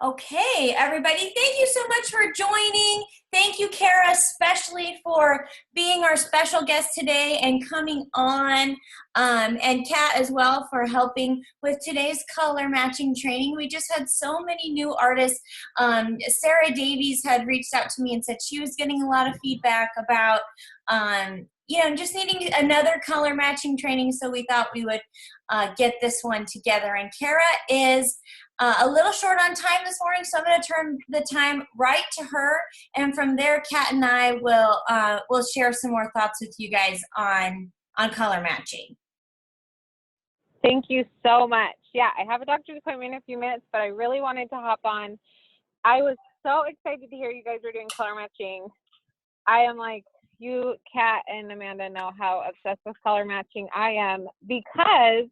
Okay, everybody, thank you so much for joining. Thank you, Cara, especially for being our special guest today and coming on, and Kat as well for helping with today's color matching training. We just had so many new artists. Sarah Davies had reached out to me and said she was getting a lot of feedback about, just needing another color matching training, so we thought we would get this one together. And Cara is a little short on time this morning, so I'm going to turn the time right to her, and from there, Kat and I will share some more thoughts with you guys on color matching. Thank you so much. Yeah, I have a doctor's appointment in a few minutes, but I really wanted to hop on. I was so excited to hear you guys are doing color matching. I am like, you, Kat, and Amanda know how obsessed with color matching I am, because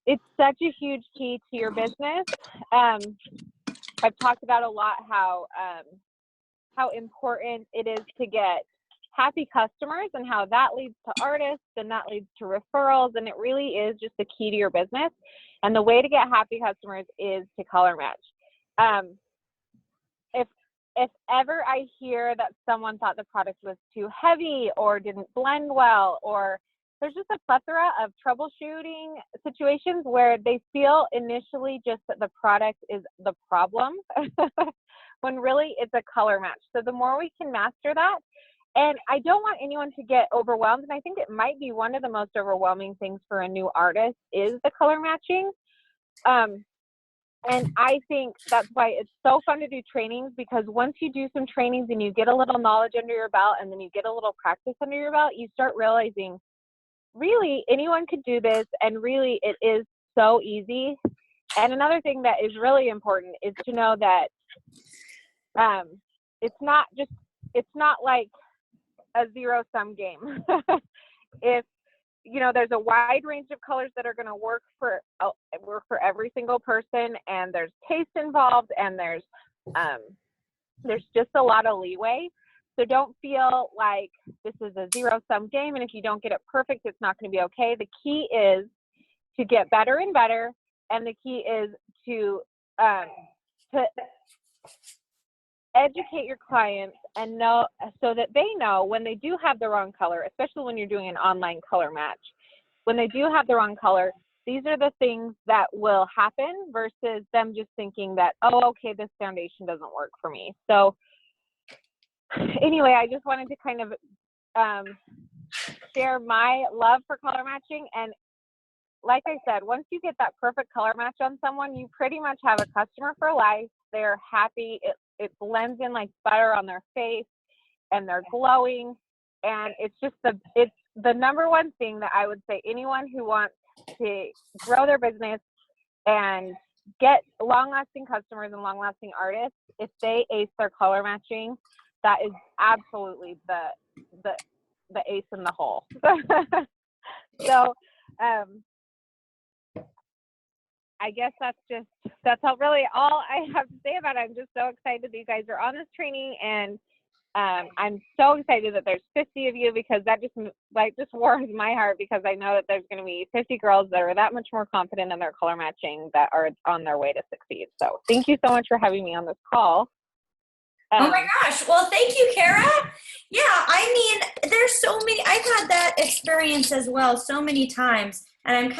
it's such a huge key to your business. I've talked about a lot how important it is to get happy customers and how that leads to artists and that leads to referrals. And it really is just the key to your business. And the way to get happy customers is to color match. If ever I hear that someone thought the product was too heavy or didn't blend well, or there's just a plethora of troubleshooting situations where they feel initially just that the product is the problem when really it's a color match. So the more we can master that, and I don't want anyone to get overwhelmed, and I think it might be one of the most overwhelming things for a new artist is the color matching. And I think that's why it's so fun to do trainings, because once you do some trainings and you get a little knowledge under your belt and then you get a little practice under your belt, you start realizing really anyone could do this, and really it is so easy. And another thing that is really important is to know that it's not like a zero-sum game. If there's a wide range of colors that are going to work for every single person, and there's taste involved, and there's just a lot of leeway. So don't feel like this is a zero-sum game, and if you don't get it perfect, it's not going to be okay. The key is to get better and better, and the key is to educate your clients and know, so that they know when they do have the wrong color, especially when you're doing an online color match. When they do have the wrong color, these are the things that will happen versus them just thinking that, oh, okay, this foundation doesn't work for me. So anyway, I just wanted to kind of share my love for color matching. And like I said, once you get that perfect color match on someone, you pretty much have a customer for life. They're happy. It blends in like butter on their face, and they're glowing. And it's just the number one thing that I would say anyone who wants to grow their business and get long-lasting customers and long-lasting artists, if they ace their color matching, that is absolutely the ace in the hole. So I guess that's really all I have to say about it. I'm just so excited that you guys are on this training, and I'm so excited that there's 50 of you, because that just warms my heart, because I know that there's going to be 50 girls that are that much more confident in their color matching, that are on their way to succeed. So thank you so much for having me on this call. Oh my gosh. Well, thank you, Cara. Yeah, I mean, there's so many, I've had that experience as well so many times, and I'm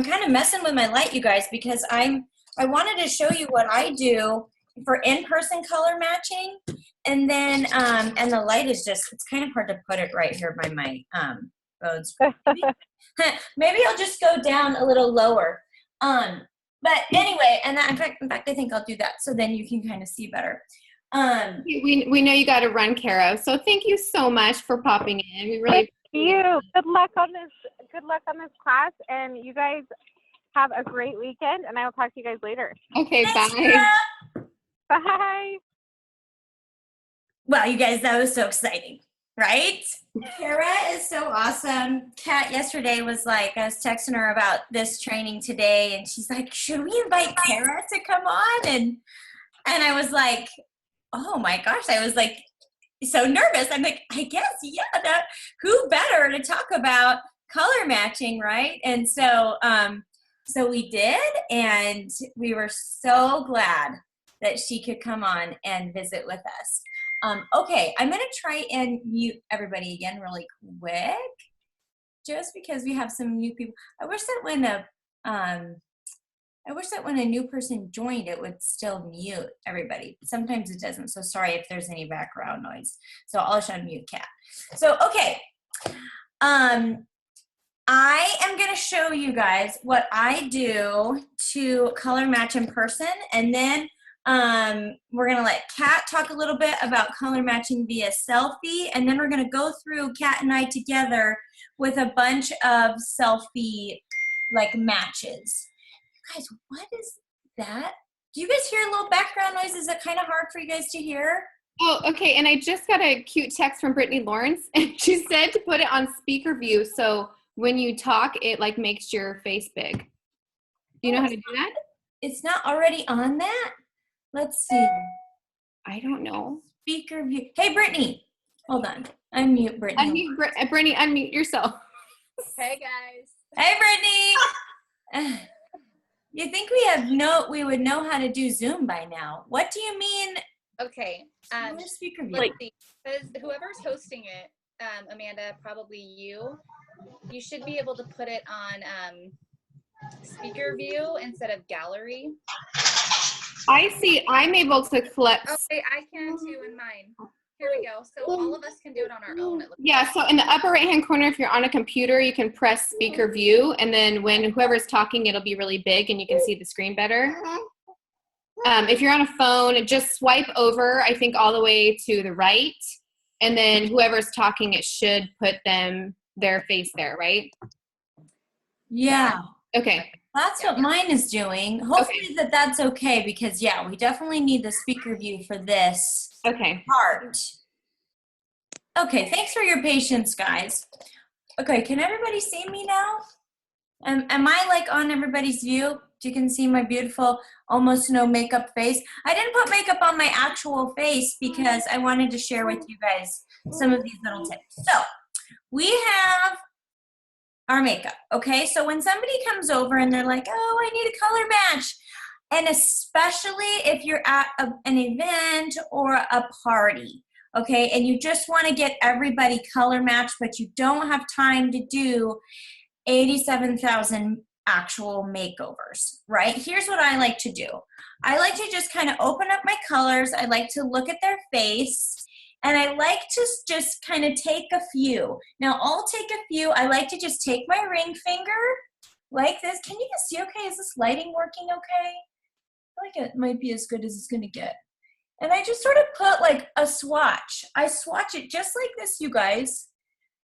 kind of messing with my light, you guys, because I wanted to show you what I do for in-person color matching, and then and the light is just, it's kind of hard to put it right here by my phone screen. Maybe I'll just go down a little lower. But anyway, and in fact, I think I'll do that, so then you can kind of see better. We know you got to run, Cara. So thank you so much for popping in. We really appreciate you. Good luck on this class, and you guys have a great weekend. And I will talk to you guys later. Okay, Thanks, bye. Cara. Bye. Wow, you guys, that was so exciting, right? Cara is so awesome. Kat yesterday was like, I was texting her about this training today, and she's like, should we invite Cara to come on? And I was like, oh my gosh, I was like so nervous. I'm like, I guess, yeah, who better to talk about color matching, right? And so we did, and we were so glad that she could come on and visit with us. Okay, I'm going to try and mute everybody again really quick, just because we have some new people. I wish that when a new person joined, it would still mute everybody. Sometimes it doesn't, so sorry if there's any background noise. So I'll just unmute Kat. So, okay. I am going to show you guys what I do to color match in person, and then we're going to let Kat talk a little bit about color matching via selfie, and then we're going to go through Kat and I together with a bunch of selfie like matches. Guys, what is that? Do you guys hear a little background noise? Is it kind of hard for you guys to hear? Oh, okay. And I just got a cute text from Brittany Lawrence, and she said to put it on speaker view, so when you talk, it like makes your face big. Do you know how to do that? It's not already on that? Let's see. I don't know. Speaker view. Hey, Brittany. Hold on. Unmute Brittany. Brittany, unmute yourself. Hey, guys. Hey, Brittany. You think we would know how to do Zoom by now? What do you mean? Okay. Speaker view. Like, because whoever's hosting it, Amanda, probably you should be able to put it on speaker view instead of gallery. I see. I'm able to collect. Okay, I can too in mine. Here we go. So all of us can do it on our own. Yeah, so in the upper right-hand corner, if you're on a computer, you can press speaker view, and then when whoever's talking, it'll be really big and you can see the screen better. If you're on a phone, just swipe over, I think, all the way to the right, and then whoever's talking, it should put their face there, right? Yeah. Okay. That's what mine is doing. Hopefully that's okay, because yeah, we definitely need the speaker view for this part. Okay, thanks for your patience, guys. Okay, can everybody see me now? Am I like on everybody's view? You can see my beautiful, almost no makeup face. I didn't put makeup on my actual face because I wanted to share with you guys some of these little tips. So we have our makeup, okay? So when somebody comes over and they're like, oh, I need a color match, and especially if you're at an event or a party, okay, and you just want to get everybody color matched, but you don't have time to do 87,000 actual makeovers, right? Here's what I like to do. I like to just kind of open up my colors. I like to look at their face. And I like to just kind of take a few. Now, I'll take a few. I like to just take my ring finger like this. Can you guys see okay? Is this lighting working okay? I feel like it might be as good as it's going to get. And I just sort of put like a swatch. I swatch it just like this, you guys.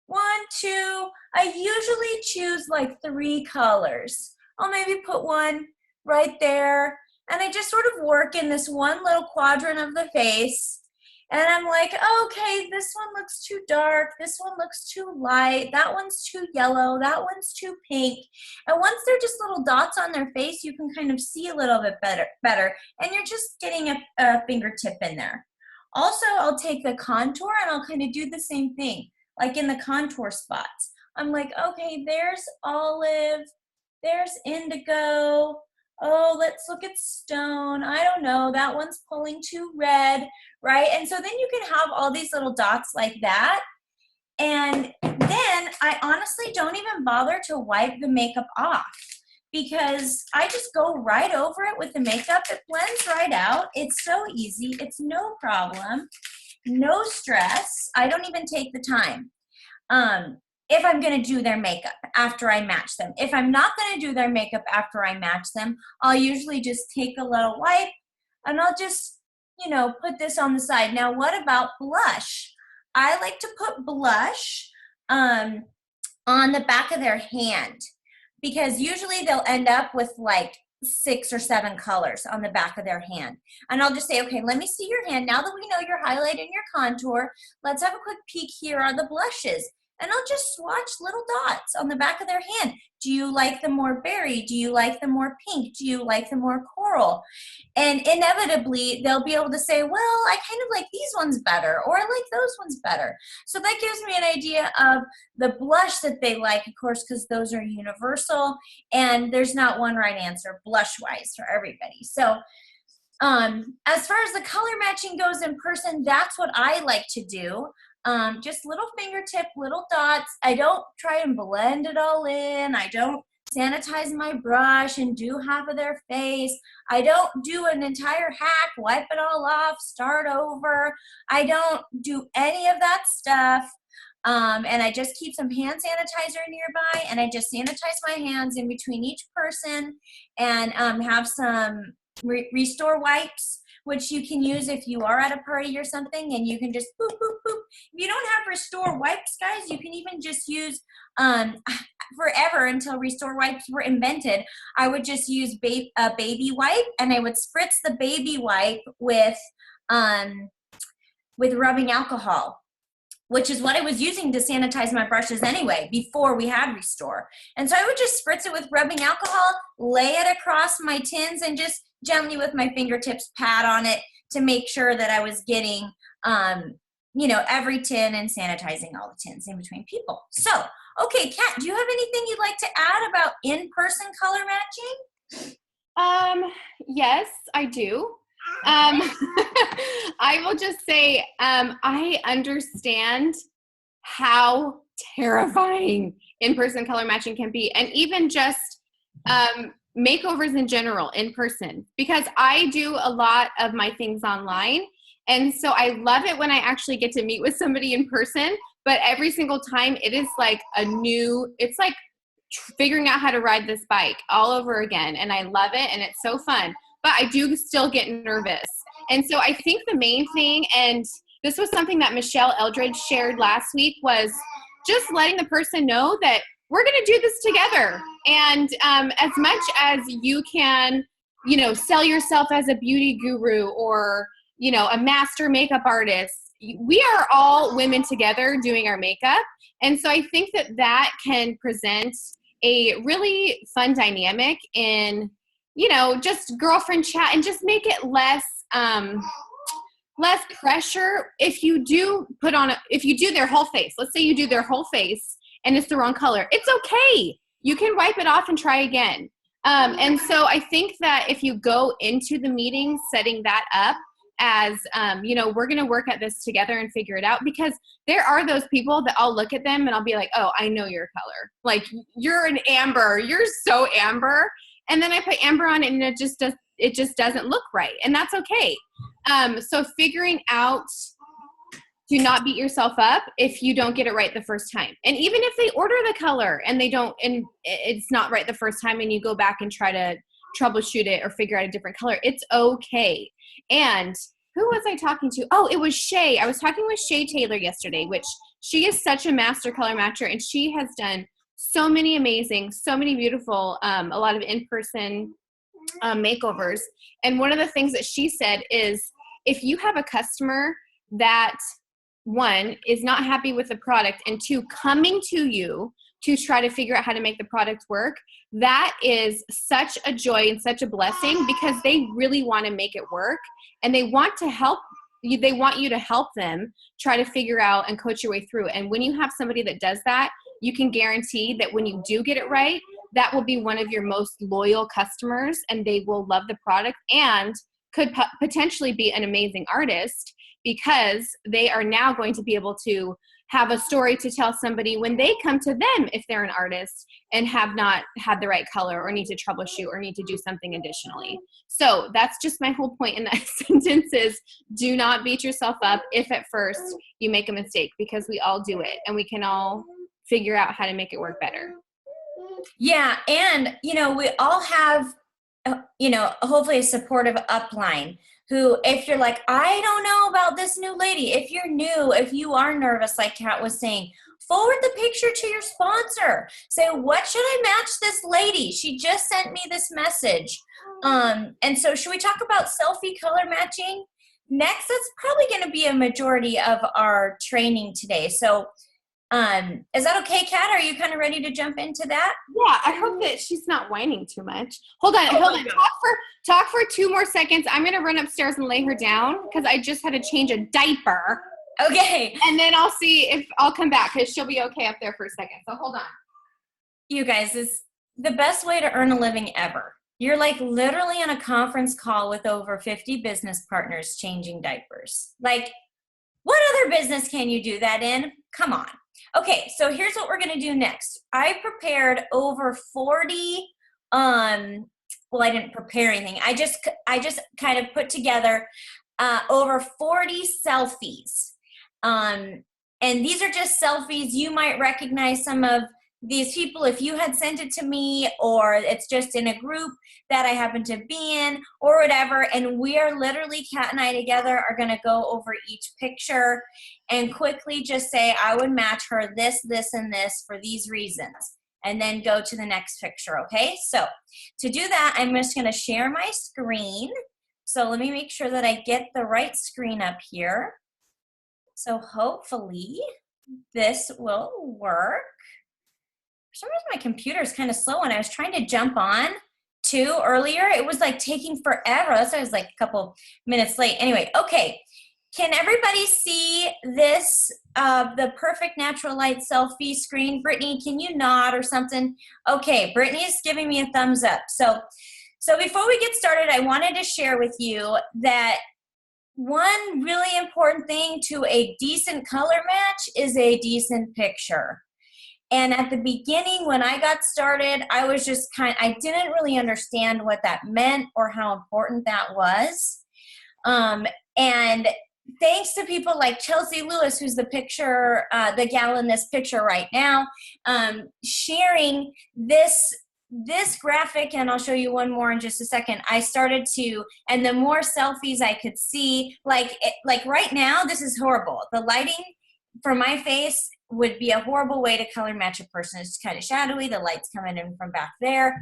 1, 2. I usually choose like 3 colors. I'll maybe put one right there. And I just sort of work in this one little quadrant of the face. And I'm like, okay, this one looks too dark. This one looks too light. That one's too yellow. That one's too pink. And once they're just little dots on their face, you can kind of see a little bit better. And you're just getting a fingertip in there. Also, I'll take the contour and I'll kind of do the same thing, like in the contour spots. I'm like, okay, there's olive. There's indigo. Oh, let's look at stone. I don't know. That one's pulling too red, right? And so then you can have all these little dots like that. And then I honestly don't even bother to wipe the makeup off because I just go right over it with the makeup. It blends right out. It's so easy. It's no problem. No stress. I don't even take the time. If I'm going to do their makeup after I match them. If I'm not going to do their makeup after I match them, I'll usually just take a little wipe and I'll just, put this on the side. Now, what about blush? I like to put blush on the back of their hand because usually they'll end up with like 6 or 7 colors on the back of their hand. And I'll just say, okay, let me see your hand. Now that we know your highlight and your contour, let's have a quick peek here are the blushes. And I'll just swatch little dots on the back of their hand. Do you like them more berry? Do you like them more pink? Do you like them more coral? And inevitably, they'll be able to say, well, I kind of like these ones better, or I like those ones better. So that gives me an idea of the blush that they like, of course, because those are universal, and there's not one right answer blush-wise for everybody. So As far as the color matching goes in person, that's what I like to do. Just little fingertip, little dots. I don't try and blend it all in. I don't sanitize my brush and do half of their face. I don't do an entire hack, wipe it all off, start over. I don't do any of that stuff. And I just keep some hand sanitizer nearby, and I just sanitize my hands in between each person, and have some restore wipes, which you can use if you are at a party or something, and you can just boop, boop, boop. If you don't have restore wipes, guys, you can even just use, forever until restore wipes were invented, I would just use a baby wipe, and I would spritz the baby wipe with rubbing alcohol, which is what I was using to sanitize my brushes anyway, before we had Restore. And so I would just spritz it with rubbing alcohol, lay it across my tins, and just gently with my fingertips pat on it to make sure that I was getting, every tin and sanitizing all the tins in between people. So, okay, Kat, do you have anything you'd like to add about in-person color matching? Yes, I do. I will just say, I understand how terrifying in-person color matching can be, and even just makeovers in general in person, because I do a lot of my things online. And so I love it when I actually get to meet with somebody in person, but every single time it is like it's like figuring out how to ride this bike all over again. And I love it, and it's so fun. But I do still get nervous. And so I think the main thing, and this was something that Michelle Eldridge shared last week, was just letting the person know that we're going to do this together. And as much as you can, sell yourself as a beauty guru or, a master makeup artist, we are all women together doing our makeup. And so I think that can present a really fun dynamic in just girlfriend chat, and just make it less pressure. If you do their whole face, let's say you do their whole face and it's the wrong color, it's okay. You can wipe it off and try again. And so I think that if you go into the meeting setting that up as, we're going to work at this together and figure it out, because there are those people that I'll look at them and I'll be like, oh, I know your color. Like, you're an amber. You're so amber. And then I put amber on it, and it just doesn't look right. And that's okay. So figuring out to not beat yourself up if you don't get it right the first time. And even if they order the color and it's not right the first time, and you go back and try to troubleshoot it or figure out a different color, it's okay. And who was I talking to? Oh, it was Shay. I was talking with Shay Taylor yesterday, which she is such a master color matcher, and she has done so many amazing, so many beautiful, a lot of in-person makeovers. And one of the things that she said is, if you have a customer that, one, is not happy with the product, and two, coming to you to try to figure out how to make the product work, that is such a joy and such a blessing, because they really want to make it work, and they want to help you. They want you to help them try to figure out and coach your way through. And when you have somebody that does that, you can guarantee that when you do get it right, that will be one of your most loyal customers, and they will love the product and could potentially be an amazing artist, because they are now going to be able to have a story to tell somebody when they come to them, if they're an artist and have not had the right color, or need to troubleshoot, or need to do something additionally. So that's just my whole point in that sentence is, do not beat yourself up if at first you make a mistake, because we all do it, and we can all figure out how to make it work better. Yeah. And, we all have, hopefully a supportive upline who, if you're like, I don't know about this new lady, if you're new, if you are nervous, like Kat was saying, forward the picture to your sponsor. Say, what should I match this lady? She just sent me this message. And so should we talk about selfie color matching? Next, that's probably going to be a majority of our training today. So is that okay, Kat? Are you kind of ready to jump into that? Yeah, I hope that she's not whining too much. Hold on. Talk for 2 more seconds. I'm going to run upstairs and lay her down, because I just had to change a diaper. Okay. And then I'll see if I'll come back, because she'll be okay up there for a second. So hold on. You guys, it's the best way to earn a living ever. You're like literally on a conference call with over 50 business partners changing diapers. Like, what other business can you do that in? Come on. Okay, so here's what we're gonna do next. I prepared over 40, well, I didn't prepare anything. I just kind of put together over 40 selfies. And these are just selfies. You might recognize some of these people if you had sent it to me, or it's just in a group that I happen to be in, or whatever. And we are literally, Kat and I together are going to go over each picture and quickly just say, I would match her this, this, and this for these reasons. And then go to the next picture, okay? So to do that, I'm just going to share my screen. So let me make sure that I get the right screen up here. So hopefully this will work. For some reason my computer is kind of slow, and I was trying to jump on too earlier. It was like taking forever. That's why I was like a couple minutes late. Anyway, okay. Can everybody see this, the perfect natural light selfie screen? Brittany, can you nod or something? Okay, Brittany's giving me a thumbs up. So before we get started, I wanted to share with you that one really important thing to a decent color match is a decent picture. And at the beginning, when I got started, I was just I didn't really understand what that meant or how important that was. And thanks to people like Chelsea Lewis, who's the picture, the gal in this picture right now, sharing this graphic, and I'll show you one more in just a second. I started to, and the more selfies I could see, like right now, this is horrible. The lighting for my face would be a horrible way to color match a person. It's kind of shadowy. The light's coming in from back there.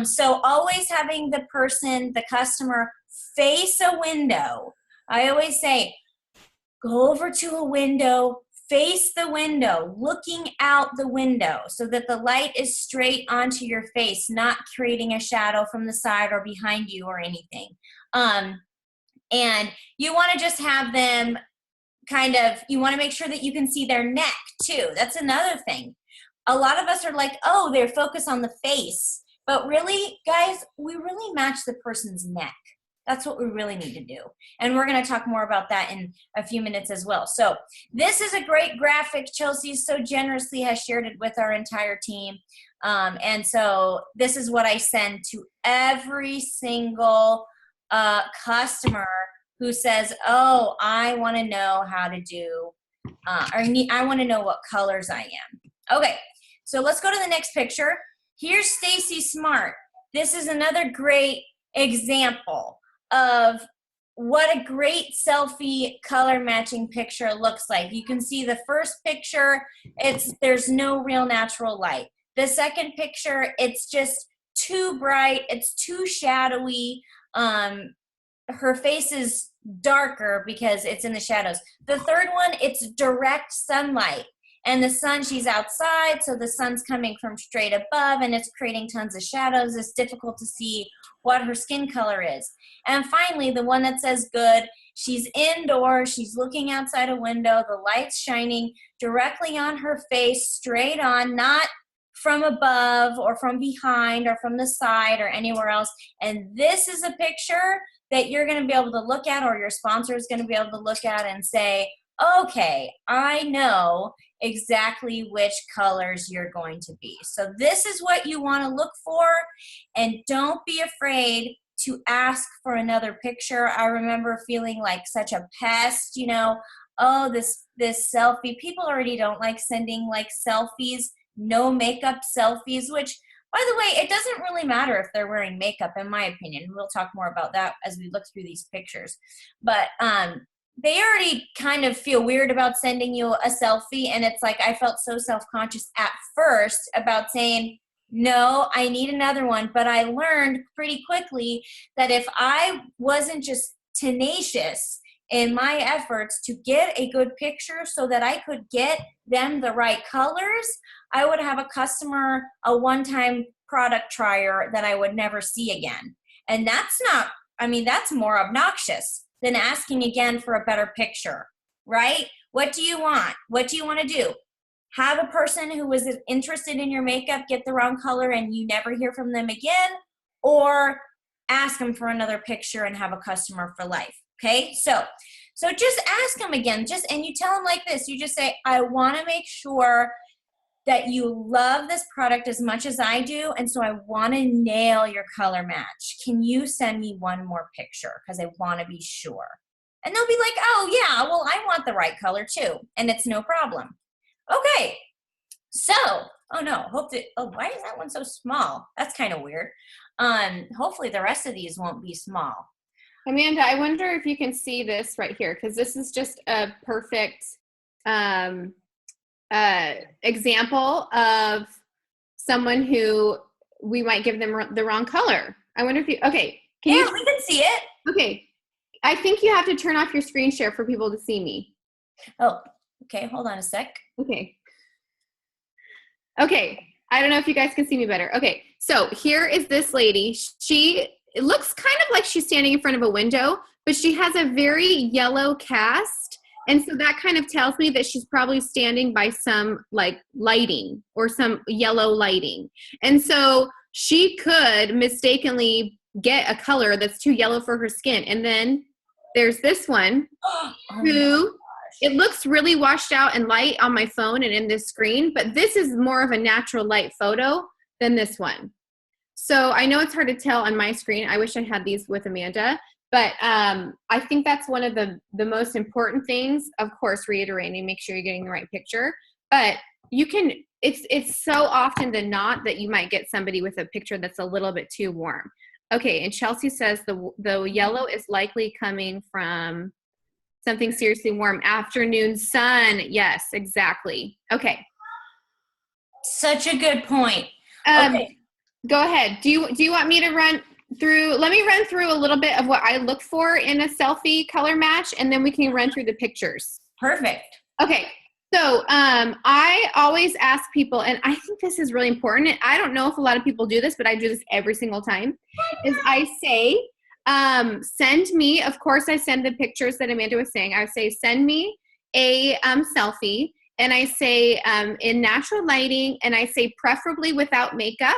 So always having the person, the customer, face a window. I always say, go over to a window, face the window, looking out the window so that the light is straight onto your face, not creating a shadow from the side or behind you or anything. And you want to just have them you want to make sure that you can see their neck too. That's another thing. A lot of us are like, oh, they're focused on the face. But really, guys, we really match the person's neck. That's what we really need to do. And we're going to talk more about that in a few minutes as well. So this is a great graphic. Chelsea so generously has shared it with our entire team. And so this is what I send to every single customer who says, oh, I want to know how to do, I want to know what colors I am. Okay, so let's go to the next picture. Here's Stacy Smart. This is another great example of what a great selfie color matching picture looks like. You can see the first picture, there's no real natural light. The second picture, it's just too bright, it's too shadowy. Her face is darker because it's in the shadows. The third one, it's direct sunlight. And the sun, she's outside, so the sun's coming from straight above, and it's creating tons of shadows. It's difficult to see what her skin color is. And finally, the one that says good, she's indoors, she's looking outside a window, the light's shining directly on her face, straight on, not from above or from behind or from the side or anywhere else. And this is a picture that you're going to be able to look at, or your sponsor is going to be able to look at and say, okay, I know exactly which colors you're going to be. So this is what you want to look for, and don't be afraid to ask for another picture. I remember feeling like such a pest, oh, this selfie. People already don't like sending like selfies, no makeup selfies, which, by the way, it doesn't really matter if they're wearing makeup, in my opinion. We'll talk more about that as we look through these pictures. But they already kind of feel weird about sending you a selfie, and it's like I felt so self-conscious at first about saying, no, I need another one. But I learned pretty quickly that if I wasn't just tenacious in my efforts to get a good picture so that I could get them the right colors, I would have a customer, a one-time product trier that I would never see again. And that's more obnoxious than asking again for a better picture, right? What do you want? What do you want to do? Have a person who was interested in your makeup get the wrong color and you never hear from them again? or ask them for another picture and have a customer for life. Okay, so just ask them again, and you tell them like this. You just say, I want to make sure that you love this product as much as I do, and so I want to nail your color match. Can you send me one more picture? Because I want to be sure. And they'll be like, oh yeah, well, I want the right color too, and it's no problem. Okay, so, oh no, why is that one so small? That's kind of weird. Hopefully the rest of these won't be small. Amanda, I wonder if you can see this right here, because this is just a perfect example of someone who we might give them the wrong color. I wonder if you, okay. We can see it. Okay. I think you have to turn off your screen share for people to see me. Oh, okay. Hold on a sec. Okay. Okay. I don't know if you guys can see me better. Okay. So here is this lady. It looks kind of like she's standing in front of a window, but she has a very yellow cast. And so that kind of tells me that she's probably standing by some like lighting or some yellow lighting. And so she could mistakenly get a color that's too yellow for her skin. And then there's this one who it looks really washed out and light on my phone and in this screen, but this is more of a natural light photo than this one. So I know it's hard to tell on my screen. I wish I had these with Amanda, but I think that's one of the most important things. Of course, reiterating, make sure you're getting the right picture, but you can, it's so often than not that you might get somebody with a picture that's a little bit too warm. Okay, and Chelsea says the yellow is likely coming from something seriously warm. Afternoon sun. Yes, exactly. Okay. Such a good point. Okay. Go ahead. Do you want me to run through? Let me run through a little bit of what I look for in a selfie color match, and then we can run through the pictures. Perfect. Okay. So I always ask people, and I think this is really important. And I don't know if a lot of people do this, but I do this every single time, is I say, send me, of course, I send the pictures that Amanda was saying. I say, send me a selfie, and I say in natural lighting, and I say preferably without makeup.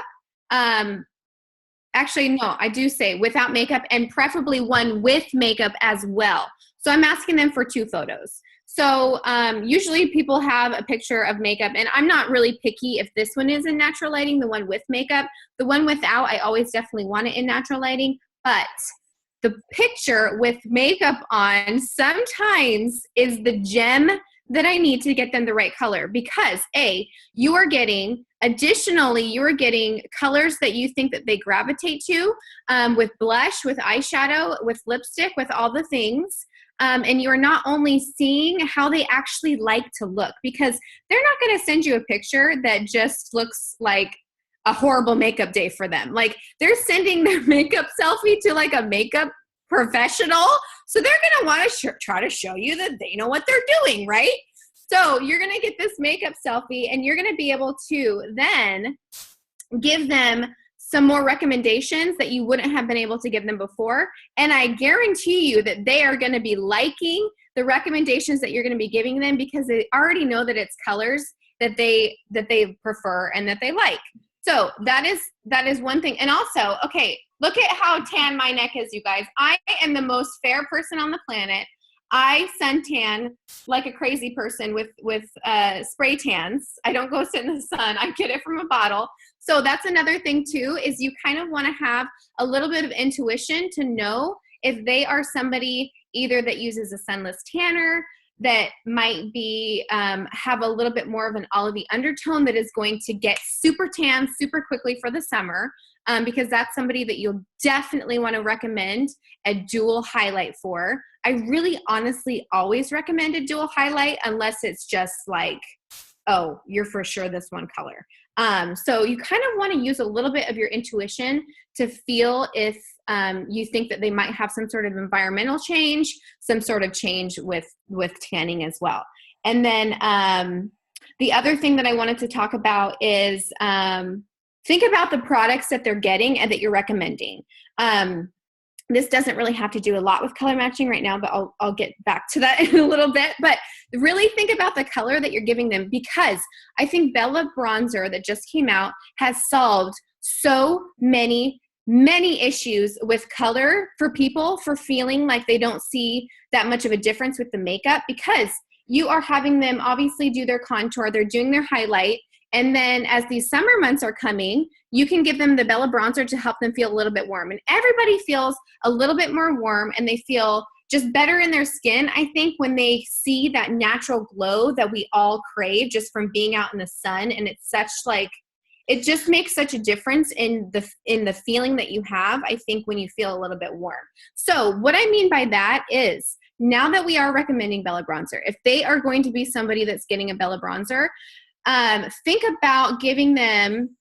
Actually, no, I do say without makeup and preferably one with makeup as well. So I'm asking them for 2 photos. So usually people have a picture of makeup, and I'm not really picky if this one is in natural lighting, the one with makeup. The one without, I always definitely want it in natural lighting, but the picture with makeup on sometimes is the gem that I need to get them the right color, because additionally, you are getting colors that you think that they gravitate to with blush, with eyeshadow, with lipstick, with all the things. And you're not only seeing how they actually like to look, because they're not going to send you a picture that just looks like a horrible makeup day for them. Like, they're sending their makeup selfie to like a makeup professional. So they're going to want to try to show you that they know what they're doing, right? So you're going to get this makeup selfie, and you're going to be able to then give them some more recommendations that you wouldn't have been able to give them before. And I guarantee you that they are going to be liking the recommendations that you're going to be giving them, because they already know that it's colors that they prefer and that they like. So that is one thing. And also, okay, look at how tan my neck is, you guys. I am the most fair person on the planet. I suntan like a crazy person with spray tans. I don't go sit in the sun. I get it from a bottle. So that's another thing too, is you kind of want to have a little bit of intuition to know if they are somebody either that uses a sunless tanner, that might be have a little bit more of an olivey undertone that is going to get super tan super quickly for the summer, because that's somebody that you'll definitely want to recommend a dual highlight for. I really honestly always recommend a dual highlight, unless it's just like, oh, you're for sure this one color. So you kind of want to use a little bit of your intuition to feel if you think that they might have some sort of environmental change, some sort of change with tanning as well. And then the other thing that I wanted to talk about is think about the products that they're getting and that you're recommending. This doesn't really have to do a lot with color matching right now, but I'll get back to that in a little bit. But really think about the color that you're giving them, because I think Bella Bronzer that just came out has solved so many many issues with color for people for feeling like they don't see that much of a difference with the makeup, because you are having them obviously do their contour, they're doing their highlight, and then as these summer months are coming, you can give them the Bella bronzer to help them feel a little bit warm. And everybody feels a little bit more warm, and they feel just better in their skin, I think, when they see that natural glow that we all crave just from being out in the sun. And it's such like, it just makes such a difference in the feeling that you have, I think, when you feel a little bit warm. So what I mean by that is, now that we are recommending Bella bronzer, if they are going to be somebody that's getting a Bella bronzer, think about giving them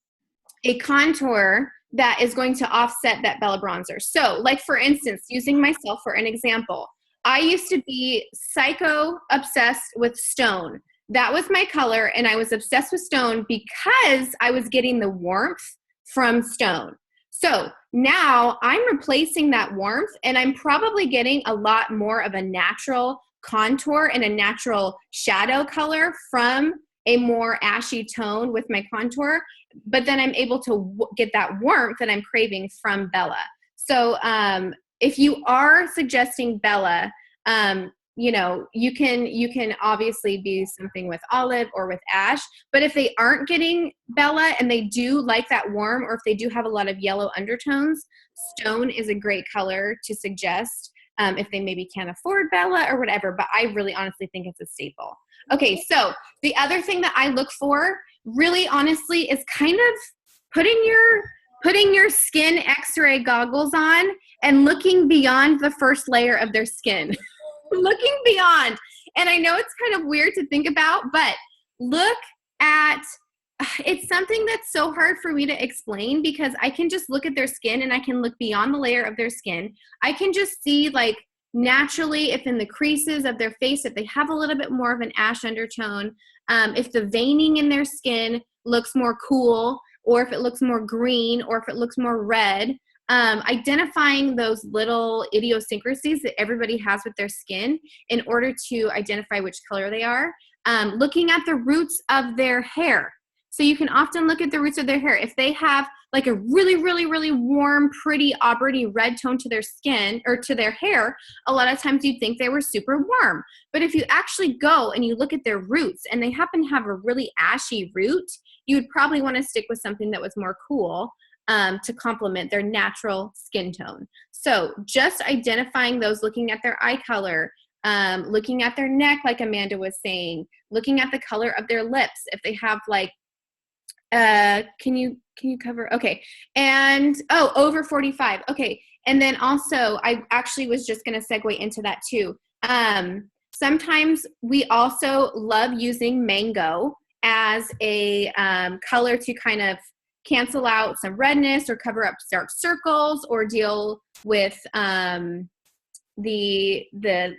a contour that is going to offset that Bella bronzer. So, like, for instance, using myself for an example, I used to be psycho obsessed with stone. That was my color, and I was obsessed with stone because I was getting the warmth from stone. So now I'm replacing that warmth, and I'm probably getting a lot more of a natural contour and a natural shadow color from a more ashy tone with my contour, but then I'm able to get that warmth that I'm craving from Bella. So if you are suggesting Bella, you can obviously be something with olive or with ash, but if they aren't getting Bella and they do like that warm, or if they do have a lot of yellow undertones, stone is a great color to suggest if they maybe can't afford Bella or whatever, but I really honestly think it's a staple. Okay, so the other thing that I look for really honestly is kind of putting your skin x-ray goggles on and looking beyond the first layer of their skin. Looking beyond. And I know it's kind of weird to think about, but look at, it's something that's so hard for me to explain, because I can just look at their skin and I can look beyond the layer of their skin. I can just see, like, naturally, if in the creases of their face, if they have a little bit more of an ash undertone, if the veining in their skin looks more cool, or if it looks more green, or if it looks more red. Identifying those little idiosyncrasies that everybody has with their skin in order to identify which color they are. Looking at the roots of their hair. So you can often look at the roots of their hair. If they have like a really, really, really warm, pretty auburny red tone to their skin or to their hair, a lot of times you'd think they were super warm. But if you actually go and you look at their roots and they happen to have a really ashy root, you would probably want to stick with something that was more cool to complement their natural skin tone. So just identifying those, looking at their eye color, looking at their neck, like Amanda was saying, looking at the color of their lips. If they have like, can you cover? Okay. And, over 45. Okay. And then also, I actually was just going to segue into that too. Sometimes we also love using mango as a color to kind of cancel out some redness or cover up dark circles or deal with the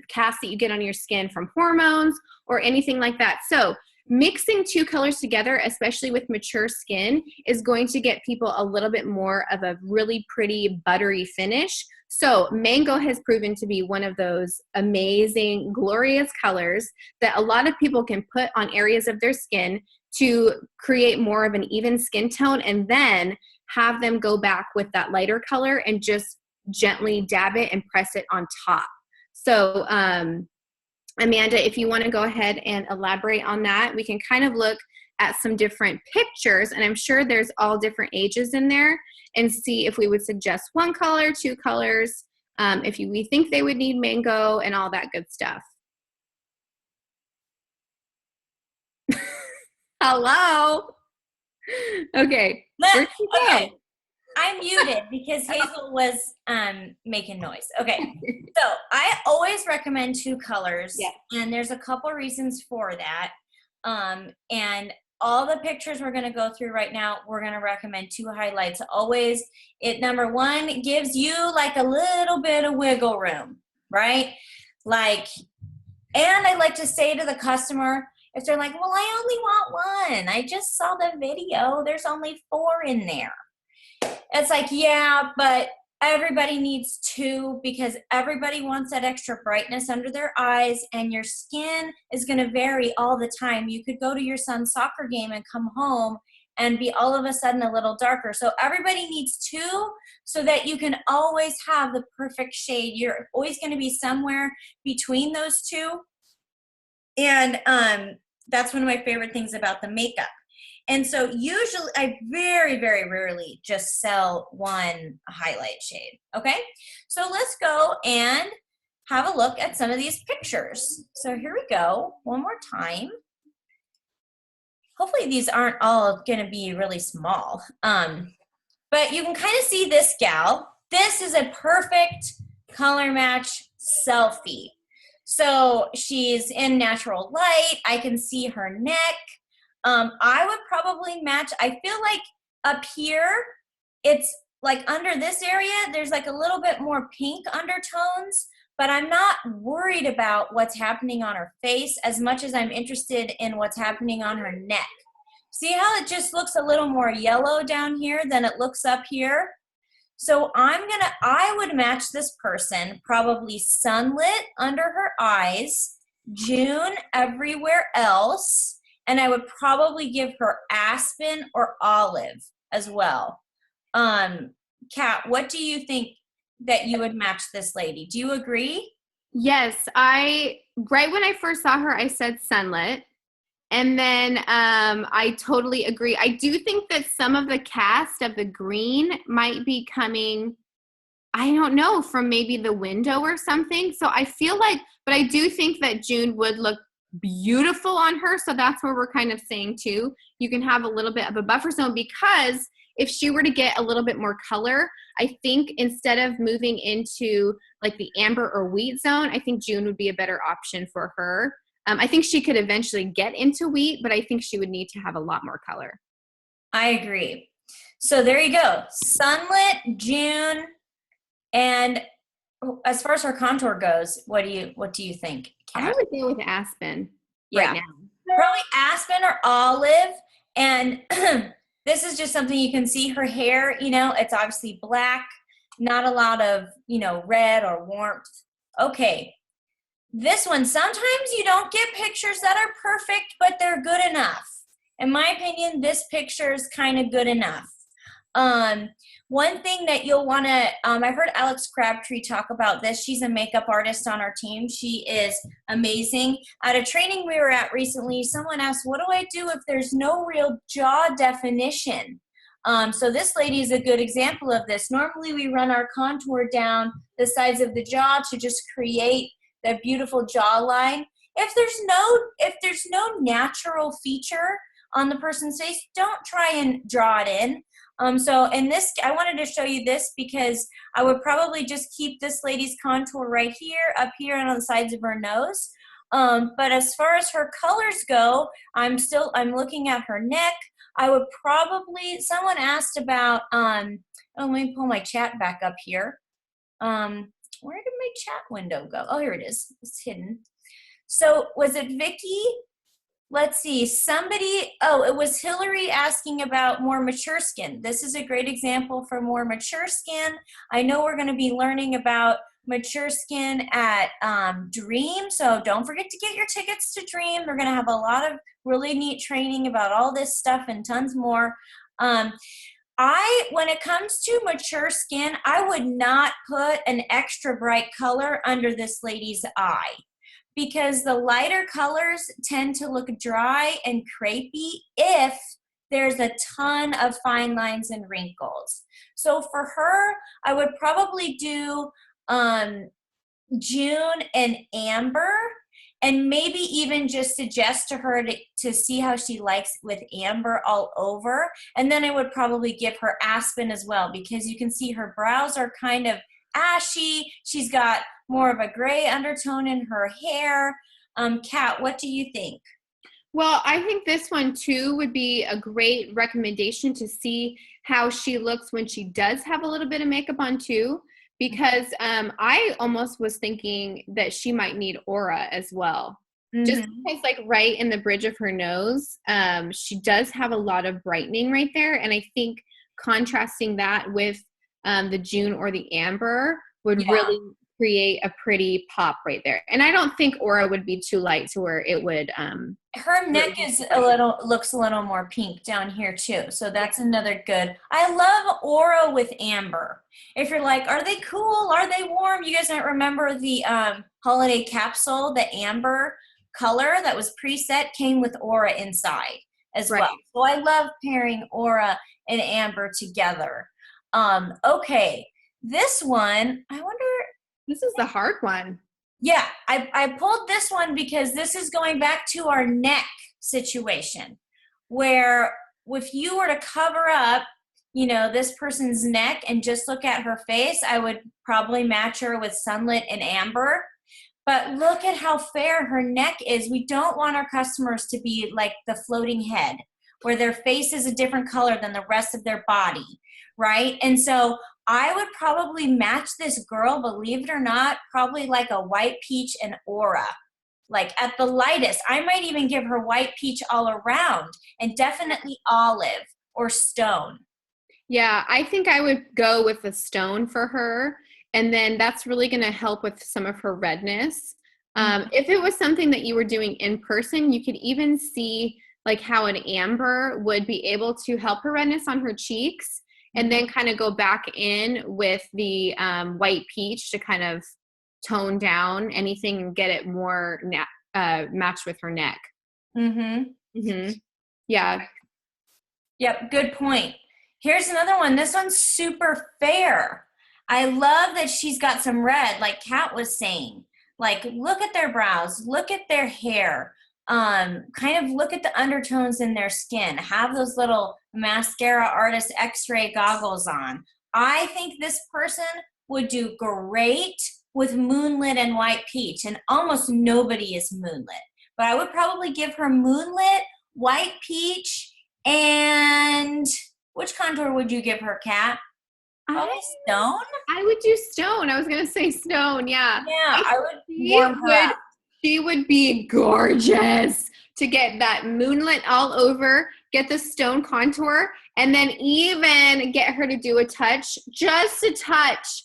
cast that you get on your skin from hormones or anything like that. So mixing two colors together, especially with mature skin, is going to get people a little bit more of a really pretty buttery finish. So mango has proven to be one of those amazing, glorious colors that a lot of people can put on areas of their skin to create more of an even skin tone, and then have them go back with that lighter color and just gently dab it and press it on top. So Amanda, if you want to go ahead and elaborate on that, we can kind of look at some different pictures, and I'm sure there's all different ages in there, and see if we would suggest one color, two colors, if we think they would need mango and all that good stuff. Hello. Okay. Where'd she go? Okay. I'm muted because Hazel was making noise. Okay. So I always recommend two colors. Yeah. And there's a couple reasons for that. And all the pictures we're going to go through right now, we're going to recommend two highlights. Always, number one, gives you like a little bit of wiggle room, right? Like, and I like to say to the customer, if they're like, well, I only want one. I just saw the video. There's only 4 in there. It's like, yeah, but everybody needs 2 because everybody wants that extra brightness under their eyes, and your skin is going to vary all the time. You could go to your son's soccer game and come home and be all of a sudden a little darker. So everybody needs two so that you can always have the perfect shade. You're always going to be somewhere between those two. And that's one of my favorite things about the makeup. And so usually I very, very rarely just sell one highlight shade. Okay. So let's go and have a look at some of these pictures. So here we go one more time. Hopefully these aren't all going to be really small. But you can kind of see this gal. This is a perfect color match selfie. So she's in natural light. I can see her neck. I would probably match, I feel like up here, it's like under this area, there's like a little bit more pink undertones, but I'm not worried about what's happening on her face as much as I'm interested in what's happening on her neck. See how it just looks a little more yellow down here than it looks up here? So I would match this person probably sunlit under her eyes, June everywhere else, and I would probably give her aspen or olive as well. Kat, what do you think that you would match this lady? Do you agree? Yes, right when I first saw her, I said sunlit. And then I totally agree. I do think that some of the cast of the green might be coming, I don't know, from maybe the window or something. So I feel like, but I do think that June would look beautiful on her. So that's where we're kind of saying too, you can have a little bit of a buffer zone, because if she were to get a little bit more color, I think instead of moving into like the amber or wheat zone, I think June would be a better option for her. I think she could eventually get into wheat, but I think she would need to have a lot more color. I agree. So there you go. Sunlit, June, and as far as her contour goes, what do you think, Kat? I would go with aspen right now. Probably aspen or olive. And this is just something you can see. Her hair, it's obviously black, not a lot of, red or warmth. Okay. This one, sometimes you don't get pictures that are perfect, but they're good enough. In my opinion, this picture is kind of good enough. One thing that you'll want to, I've heard Alex Crabtree talk about this. She's a makeup artist on our team. She is amazing. At a training we were at recently, someone asked, what do I do if there's no real jaw definition? So this lady is a good example of this. Normally we run our contour down the sides of the jaw to just create that beautiful jawline. If there's no natural feature on the person's face, don't try and draw it in. So in this, I wanted to show you this because I would probably just keep this lady's contour right here, up here, and on the sides of her nose. But as far as her colors go, I'm looking at her neck. I would probably, someone asked about, let me pull my chat back up here. Where did my chat window go? Oh, here it is. It's hidden. So was it Vicky? Let's see. It was Hillary asking about more mature skin. This is a great example for more mature skin. I know we're going to be learning about mature skin at Dream. So don't forget to get your tickets to Dream. They're going to have a lot of really neat training about all this stuff and tons more. When it comes to mature skin, I would not put an extra bright color under this lady's eye because the lighter colors tend to look dry and crepey if there's a ton of fine lines and wrinkles. So for her, I would probably do June and amber, and maybe even just suggest to her to see how she likes with amber all over. And then I would probably give her aspen as well, because you can see her brows are kind of ashy. She's got more of a gray undertone in her hair. Kat, what do you think? Well, I think this one too would be a great recommendation to see how she looks when she does have a little bit of makeup on too. Because I almost was thinking that she might need aura as well. Mm-hmm. Just because like right in the bridge of her nose, she does have a lot of brightening right there. And I think contrasting that with the June or the amber would really create a pretty pop right there. And I don't think Aura would be too light to where it would. Her neck is looks a little more pink down here too. So that's another good. I love Aura with amber. If you're like, are they cool? Are they warm? You guys might remember the holiday capsule, the amber color that was preset came with Aura inside as well. So I love pairing Aura and amber together. Okay, this one, I wonder. This is the hard one. Yeah, I pulled this one because this is going back to our neck situation where if you were to cover up, you know, this person's neck and just look at her face, I would probably match her with Sunlit and Amber. But look at how fair her neck is. We don't want our customers to be like the floating head where their face is a different color than the rest of their body, right? And so I would probably match this girl, believe it or not, probably like a white peach and Aura. Like at the lightest, I might even give her white peach all around and definitely olive or stone. Yeah, I think I would go with the stone for her. And then that's really going to help with some of her redness. If it was something that you were doing in person, you could even see like how an amber would be able to help her redness on her cheeks. And then kind of go back in with the white peach to kind of tone down anything and get it more matched with her neck. Yeah. Yep, good point. Here's another one. This one's super fair. I love that she's got some red, like Kat was saying. Like, look at their brows, look at their hair, kind of look at the undertones in their skin. Have those little mascara artist x-ray goggles on. I think this person would do great with moonlit and white peach, and almost nobody is moonlit. But I would probably give her moonlit, white peach, and which contour would you give her, Kat? Probably stone? I would do stone. I was going to say stone, yeah. Yeah, I would warm her up. She would be gorgeous to get that moonlit all over, get the stone contour, and then even get her to do a touch, just a touch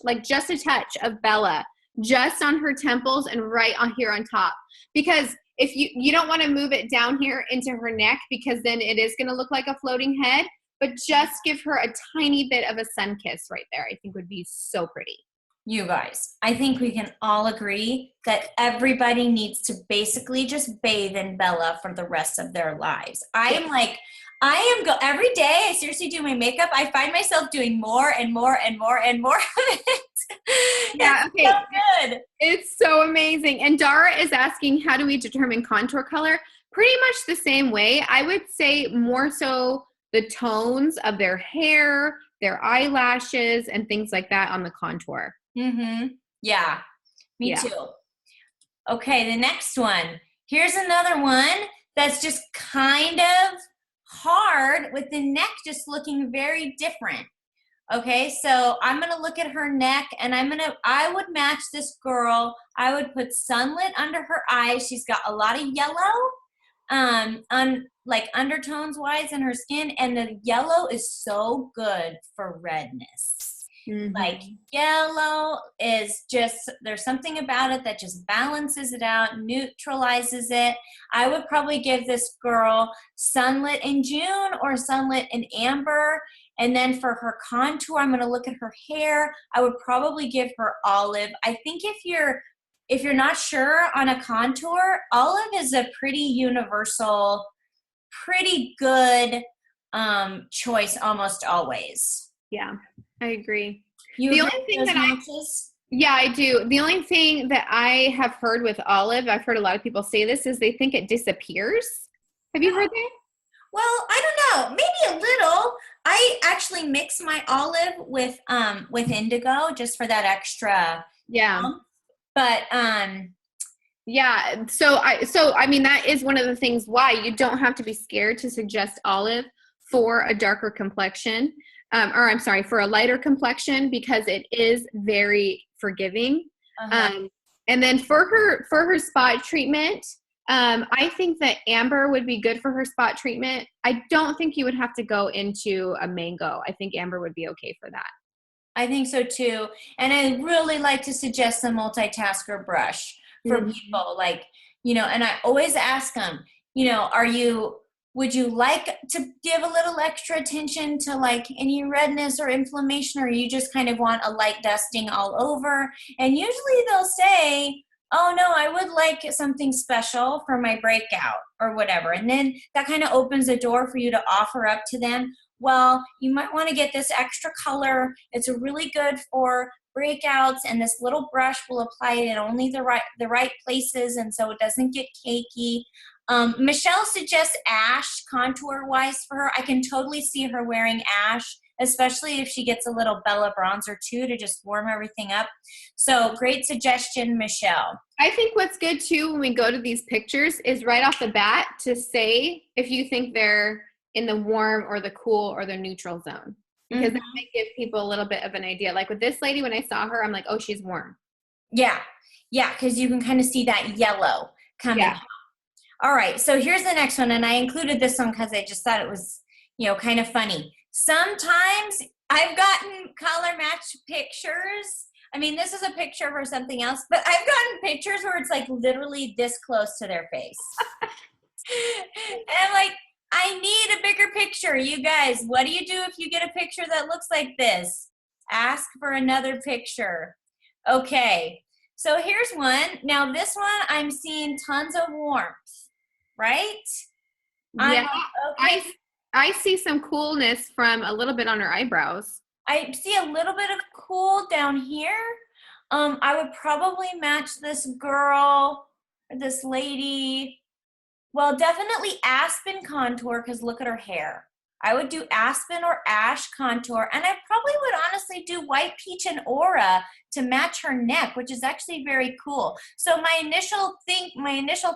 of Bella, just on her temples and right on here on top. Because if you don't want to move it down here into her neck because then it is going to look like a floating head, but just give her a tiny bit of a sun kiss right there. I think would be so pretty. You guys, I think we can all agree that everybody needs to basically just bathe in Bella for the rest of their lives. Every day I seriously do my makeup. I find myself doing more and more and more and more of it. Yeah, it's so good. It's so amazing. And Dara is asking, how do we determine contour color? Pretty much the same way. I would say more so the tones of their hair, their eyelashes, and things like that on the contour. Yeah, me too. Okay, the next one. Here's another one that's just kind of hard with the neck just looking very different. Okay, so I'm going to look at her neck and I would match this girl. I would put Sunlit under her eyes. She's got a lot of yellow, like undertones wise in her skin, and the yellow is so good for redness. Like yellow is just, there's something about it that just balances it out, neutralizes it. I would probably give this girl Sunlit in June or Sunlit in Amber. And then for her contour, I'm going to look at her hair. I would probably give her olive. I think if you're not sure on a contour, olive is a pretty universal, pretty good choice almost always. Yeah, I agree. The only thing that I do. The only thing that I have heard with olive, I've heard a lot of people say this, is they think it disappears. Have you heard that? Well, I don't know. Maybe a little. I actually mix my olive with indigo just for that extra. Yeah. But yeah. So I mean, that is one of the things why you don't have to be scared to suggest olive for a darker complexion, for a lighter complexion, because it is very forgiving. And then for her spot treatment, I think that amber would be good for her spot treatment. I don't think you would have to go into a mango. I think amber would be okay for that. I think so too. And I really like to suggest the multitasker brush for people, like, and I always ask them, would you like to give a little extra attention to like any redness or inflammation, or you just kind of want a light dusting all over? And usually they'll say, oh no, I would like something special for my breakout or whatever. And then that kind of opens the door for you to offer up to them, well, you might want to get this extra color. It's really good for breakouts, and this little brush will apply it in only the right places, and so it doesn't get cakey. Michelle suggests ash contour-wise for her. I can totally see her wearing ash, especially if she gets a little Bella bronzer too to just warm everything up. So great suggestion, Michelle. I think what's good too when we go to these pictures is right off the bat to say if you think they're in the warm or the cool or the neutral zone, because that might give people a little bit of an idea. Like with this lady, when I saw her, I'm like, oh, she's warm. Yeah, because you can kind of see that yellow coming out. All right, so here's the next one, and I included this one because I just thought it was, kind of funny. Sometimes I've gotten color match pictures. I mean, this is a picture for something else, but I've gotten pictures where it's like literally this close to their face. And I'm like, I need a bigger picture. You guys, what do you do if you get a picture that looks like this? Ask for another picture. Okay, so here's one. Now this one, I'm seeing tons of warmth, right? Yeah, okay. I see some coolness from a little bit on her eyebrows. I see a little bit of cool down here. I would probably match this girl, or this lady. Well, definitely aspen contour, because look at her hair. I would do aspen or ash contour, and I probably would honestly do white peach and aura to match her neck, which is actually very cool. So my initial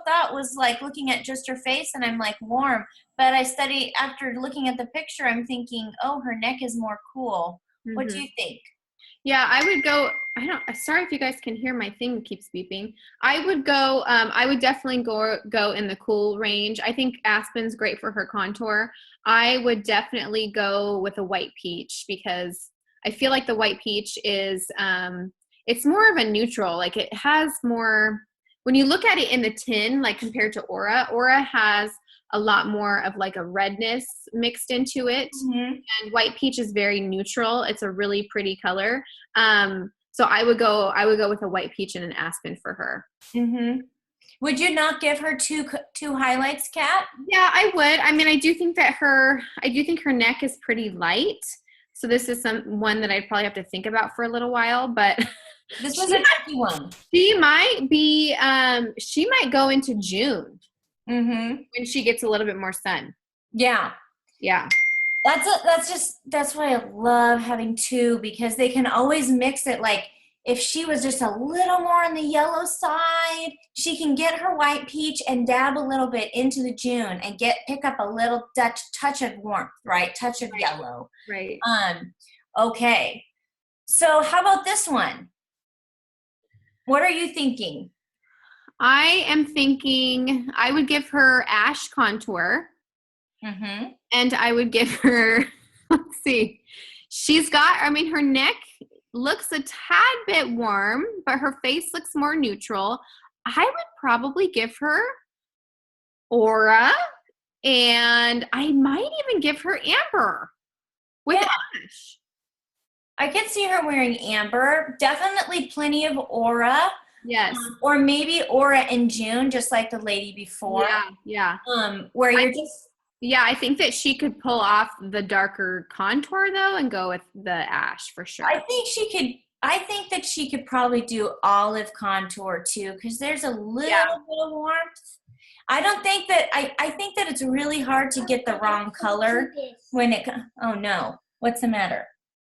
thought was like looking at just her face, and I'm like warm. But after looking at the picture, I'm thinking, oh, her neck is more cool. What do you think? Yeah, I would go, sorry if you guys can hear my thing keeps beeping. I would definitely go in the cool range. I think aspen's great for her contour. I would definitely go with a white peach, because I feel like the white peach is, it's more of a neutral. Like it has more, when you look at it in the tin, like compared to Aura has a lot more of like a redness mixed into it. And white peach is very neutral. It's a really pretty color. So I would go with a white peach and an aspen for her. Would you not give her two highlights, Kat? Yeah, I would. I mean, I do think her neck is pretty light. So this is one that I'd probably have to think about for a little while, but this was a tricky one. She might go into June. When she gets a little bit more sun. Yeah. That's why I love having two, because they can always mix it. Like if she was just a little more on the yellow side, she can get her white peach and dab a little bit into the June and pick up a little touch of warmth, right? Touch of yellow. Right. Okay. So how about this one? What are you thinking? I am thinking I would give her ash contour. And I would give her, let's see, her neck looks a tad bit warm, but her face looks more neutral. I would probably give her aura, and I might even give her amber with ash. I could see her wearing amber. Definitely plenty of aura. Yes. Or maybe aura in June, just like the lady before. Yeah. I think that she could pull off the darker contour though and go with the ash for sure. I think that she could probably do olive contour too, because there's a little bit of warmth. I think that it's really hard to get the wrong color when it. Oh no, what's the matter?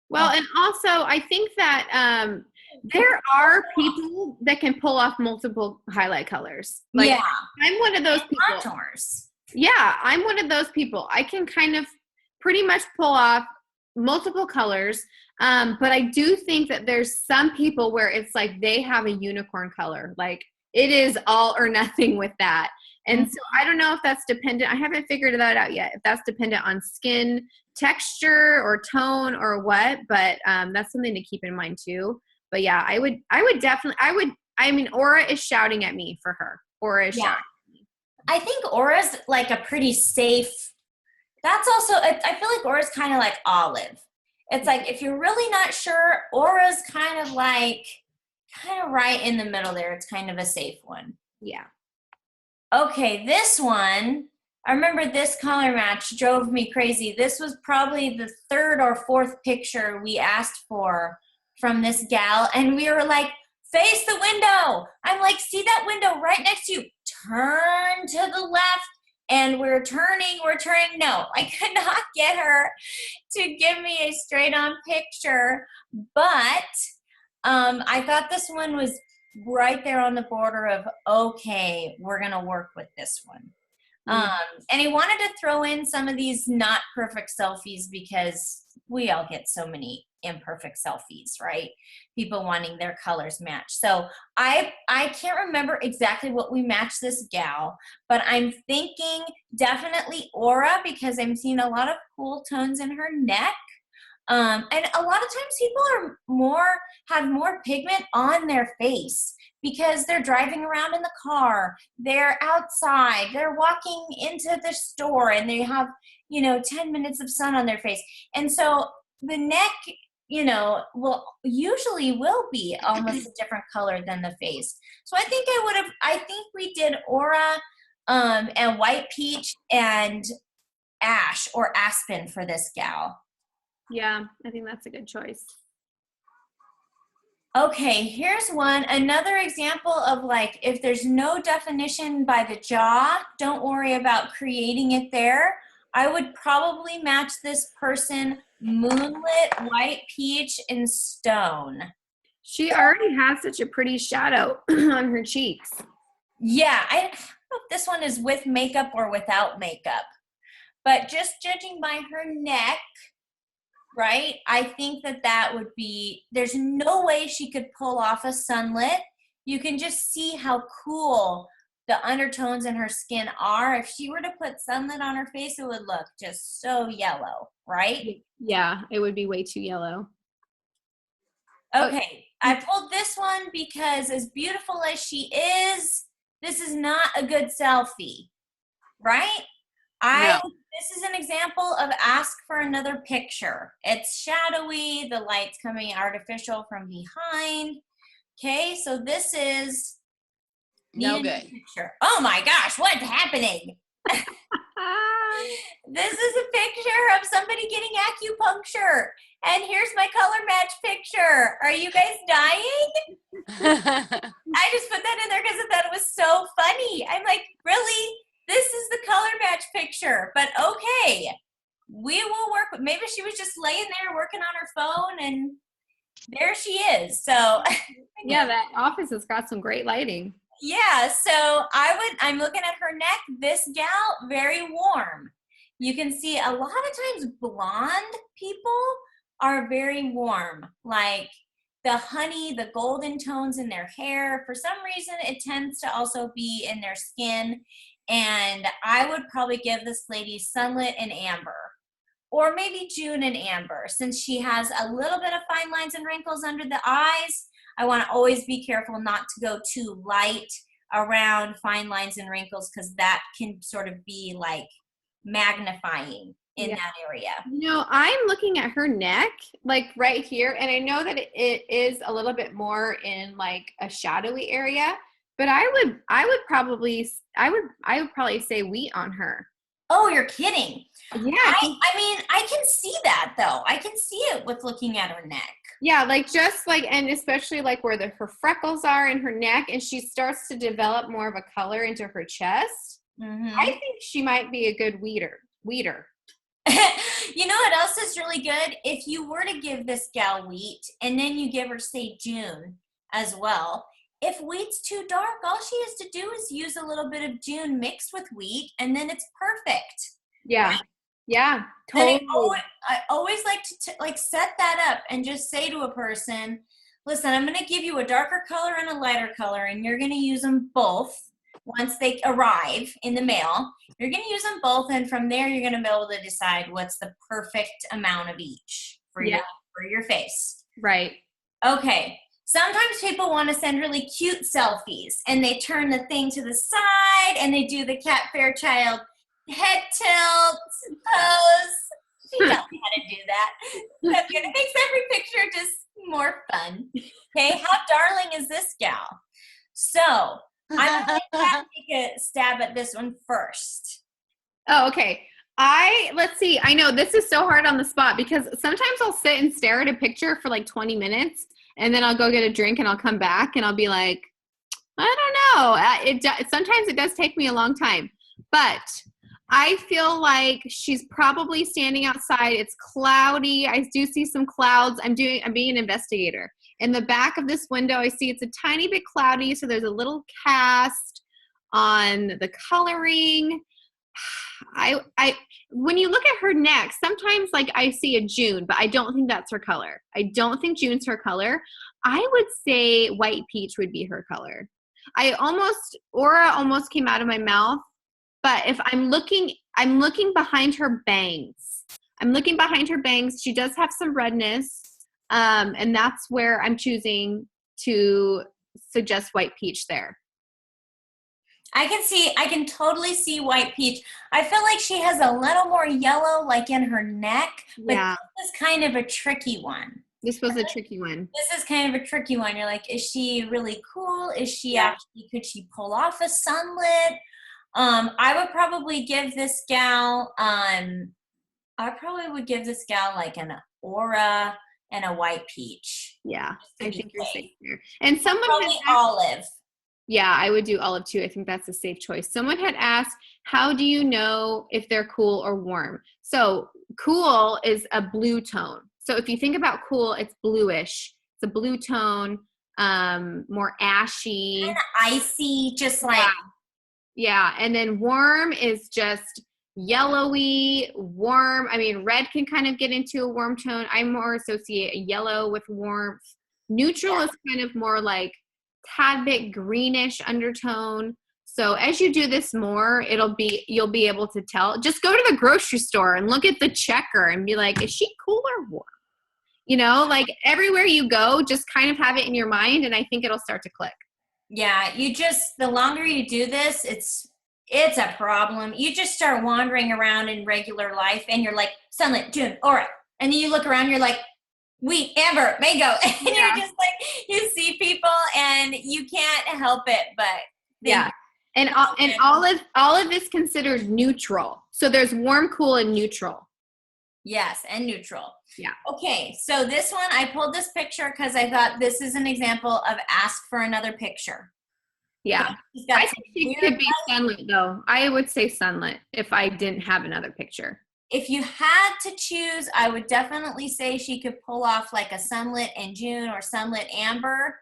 Well, and also I think that there are people that can pull off multiple highlight colors. Like, I'm one of those people. Contours. Yeah, I'm one of those people. I can kind of pretty much pull off multiple colors. But I do think that there's some people where it's like they have a unicorn color. Like it is all or nothing with that. And so I don't know if that's dependent. I haven't figured that out yet. If that's dependent on skin texture or tone or what, but that's something to keep in mind too. But yeah, I would definitely, I mean, Aura is shouting at me for her. Aura is shouting at me. I think Aura's like a pretty safe, that's also, I feel like Aura's kind of like Olive. It's like, if you're really not sure, Aura's kind of right in the middle there. It's kind of a safe one. Yeah. Okay, this one, I remember this color match drove me crazy. This was probably the third or fourth picture we asked for from this gal, and we were like, face the window. I'm like, see that window right next to you. Turn to the left. And we're turning. No, I could not get her to give me a straight on picture, but I thought this one was right there on the border of, okay, we're going to work with this one. And I wanted to throw in some of these not perfect selfies because we all get so many imperfect selfies, right? People wanting their colors matched. So I can't remember exactly what we matched this gal, but I'm thinking definitely Aura because I'm seeing a lot of cool tones in her neck. And a lot of times people have more pigment on their face because they're driving around in the car, they're outside, they're walking into the store, and they have, 10 minutes of sun on their face. And so the neck, usually will be almost a different color than the face. So I think we did Aura and White Peach and Ash or Aspen for this gal. Yeah, I think that's a good choice. Okay, here's another example of like, if there's no definition by the jaw, don't worry about creating it there. I would probably match this person Moonlit, White Peach, and Stone. She already has such a pretty shadow on her cheeks. Yeah, I don't know if this one is with makeup or without makeup, but just judging by her neck, right? I think that would be, there's no way she could pull off a sunlit. You can just see how cool the undertones in her skin are. If she were to put sunlit on her face, it would look just so yellow, right? Yeah, it would be way too yellow. Okay, I pulled this one because as beautiful as she is, this is not a good selfie, right? No. This is an example of ask for another picture. It's shadowy, the light's coming artificial from behind. Okay, so this is no good. Picture. Oh my gosh, what's happening? This is a picture of somebody getting acupuncture. And here's my color match picture. Are you guys dying? I just put that in there because I thought it was so funny. I'm like, really? This is the color match picture, but okay, we will work with, maybe she was just laying there working on her phone and there she is. So yeah, that office has got some great lighting. Yeah, so I'm looking at her neck. This gal, very warm. You can see a lot of times blonde people are very warm, like the honey, the golden tones in their hair. For some reason, it tends to also be in their skin. And I would probably give this lady Sunlit and Amber, or maybe June and Amber, since she has a little bit of fine lines and wrinkles under the eyes. I want to always be careful not to go too light around fine lines and wrinkles because that can sort of be like magnifying in that area. I'm looking at her neck, like right here, and I know that it is a little bit more in like a shadowy area. But I would probably say wheat on her. Oh, you're kidding. Yeah. I mean, I can see that though. I can see it with looking at her neck. Yeah, like just like, and especially like where her freckles are in her neck, and she starts to develop more of a color into her chest. Mm-hmm. I think she might be a good weeder. You know what else is really good? If you were to give this gal wheat and then you give her, say, June as well. If wheat's too dark, all she has to do is use a little bit of June mixed with wheat, and then it's perfect. Yeah. Right? Yeah, totally. I always like to set that up and just say to a person, listen, I'm going to give you a darker color and a lighter color, and you're going to use them both once they arrive in the mail. You're going to use them both, and from there, you're going to be able to decide what's the perfect amount of each for your face. Right. Okay. Sometimes people want to send really cute selfies, and they turn the thing to the side, and they do the Cat Fairchild head tilt pose. She tells me how to do that. That's good. It makes every picture just more fun. Okay, how darling is this gal? So I'm going to take a stab at this one first. Oh, okay. Let's see. I know this is so hard on the spot because sometimes I'll sit and stare at a picture for like 20 minutes and then I'll go get a drink and I'll come back and I'll be like, I don't know. Sometimes it does take me a long time, but I feel like she's probably standing outside. It's cloudy. I do see some clouds. I'm being an investigator. In the back of this window, I see it's a tiny bit cloudy. So there's a little cast on the coloring. When you look at her neck, sometimes like I see a June, but I don't think that's her color. I don't think June's her color. I would say white peach would be her color. Aura almost came out of my mouth, but if I'm looking behind her bangs. She does have some redness, and that's where I'm choosing to suggest white peach there. I can totally see white peach. I feel like she has a little more yellow like in her neck, but this is kind of a tricky one. This was a tricky one. This is kind of a tricky one. You're like, is she really cool? Is she actually, could she pull off a sunlit? I would probably give this gal, like an Aura and a white peach. Yeah, I think you're safe here. And someone probably olive. Yeah, I would do olive too. I think that's a safe choice. Someone had asked, how do you know if they're cool or warm? So cool is a blue tone. So if you think about cool, it's bluish. It's a blue tone, more ashy. Kind of icy, just like. Yeah, and then warm is just yellowy, warm. I mean, red can kind of get into a warm tone. I more associate yellow with warmth. Neutral is kind of more like tad bit greenish undertone. So as you do this more, you'll be able to tell. Just go to the grocery store and look at the checker and be like, is she cool or warm? You know, like everywhere you go, just kind of have it in your mind, and I think it'll start to click. Yeah, the longer you do this, it's a problem. You just start wandering around in regular life, and you're like, sunlit, June, Aura. And then you look around, you're like, wheat, amber, mango. And you're just like, you see people, and you can't help it but think. And all of this considered neutral. So there's warm, cool, and neutral. Yes, and neutral. Yeah. Okay, so this one, I pulled this picture because I thought this is an example of ask for another picture. Yeah. I think she could be sunlit, though. I would say sunlit if I didn't have another picture. If you had to choose, I would definitely say she could pull off like a sunlit in June or sunlit amber.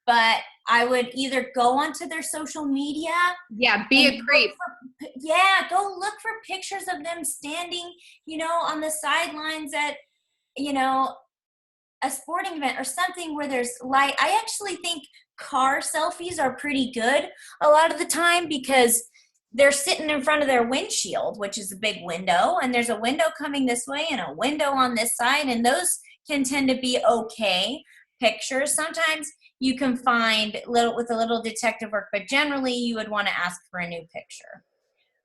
But I would either go onto their social media. Yeah, be a creep. Go look for pictures of them standing, on the sidelines at, a sporting event or something where there's light. I actually think car selfies are pretty good a lot of the time because they're sitting in front of their windshield, which is a big window, and there's a window coming this way and a window on this side, and those can tend to be okay pictures. Sometimes you can find with a little detective work, but generally you would want to ask for a new picture.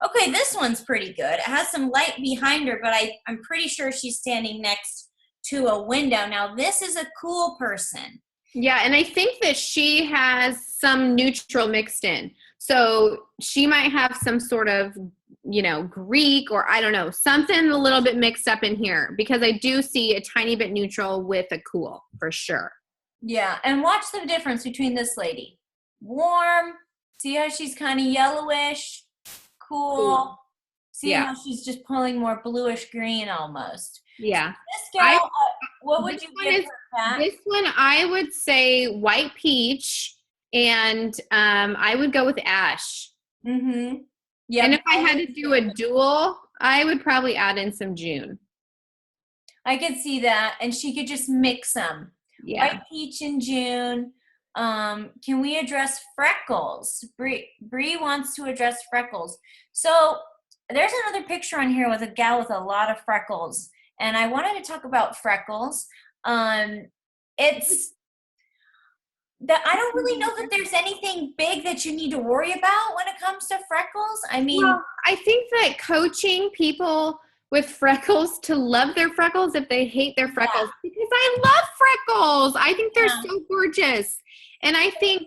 Okay, this one's pretty good. It has some light behind her, but I'm pretty sure she's standing next to a window. Now, this is a cool person. Yeah, and I think that she has some neutral mixed in. So she might have some sort of, Greek or I don't know, something a little bit mixed up in here because I do see a tiny bit neutral with a cool for sure. Yeah, and watch the difference between this lady. Warm, see how she's kind of yellowish, cool. See how she's just pulling more bluish green almost. Yeah. This gal, what would you give her, Pat? This one, I would say white peach, and I would go with ash. Mm-hmm. Yeah. And if I had to do a dual, I would probably add in some June. I could see that, and she could just mix them. Yeah. White peach in June. Can we address freckles? Bree wants to address freckles. So there's another picture on here with a gal with a lot of freckles, and I wanted to talk about freckles. It's that I don't really know that there's anything big that you need to worry about when it comes to freckles. I mean, Well, I think that coaching people with freckles to love their freckles if they hate their freckles, because I love freckles. I think they're so gorgeous. And I think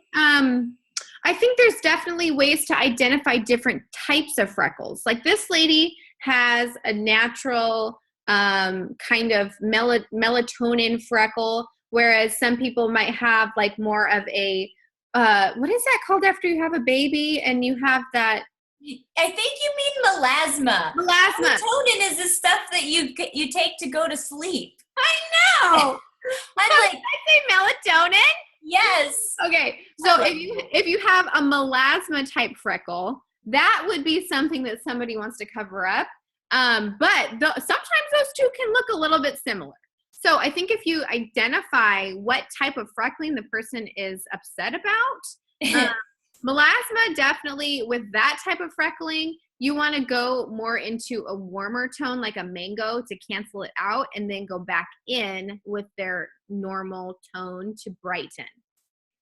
there's definitely ways to identify different types of freckles. Like this lady has a natural kind of melatonin freckle, whereas some people might have like more of a what is that called after you have a baby and you have that? I think you mean melasma. Melasma. Melatonin is the stuff that you take to go to sleep. I know. I'm like, did I say melatonin? yes. Okay, so if you have a melasma type freckle, that would be something that somebody wants to cover up. But sometimes those two can look a little bit similar. So I think if you identify what type of freckling the person is upset about, melasma, definitely with that type of freckling, you want to go more into a warmer tone like a mango to cancel it out, and then go back in with their normal tone to brighten.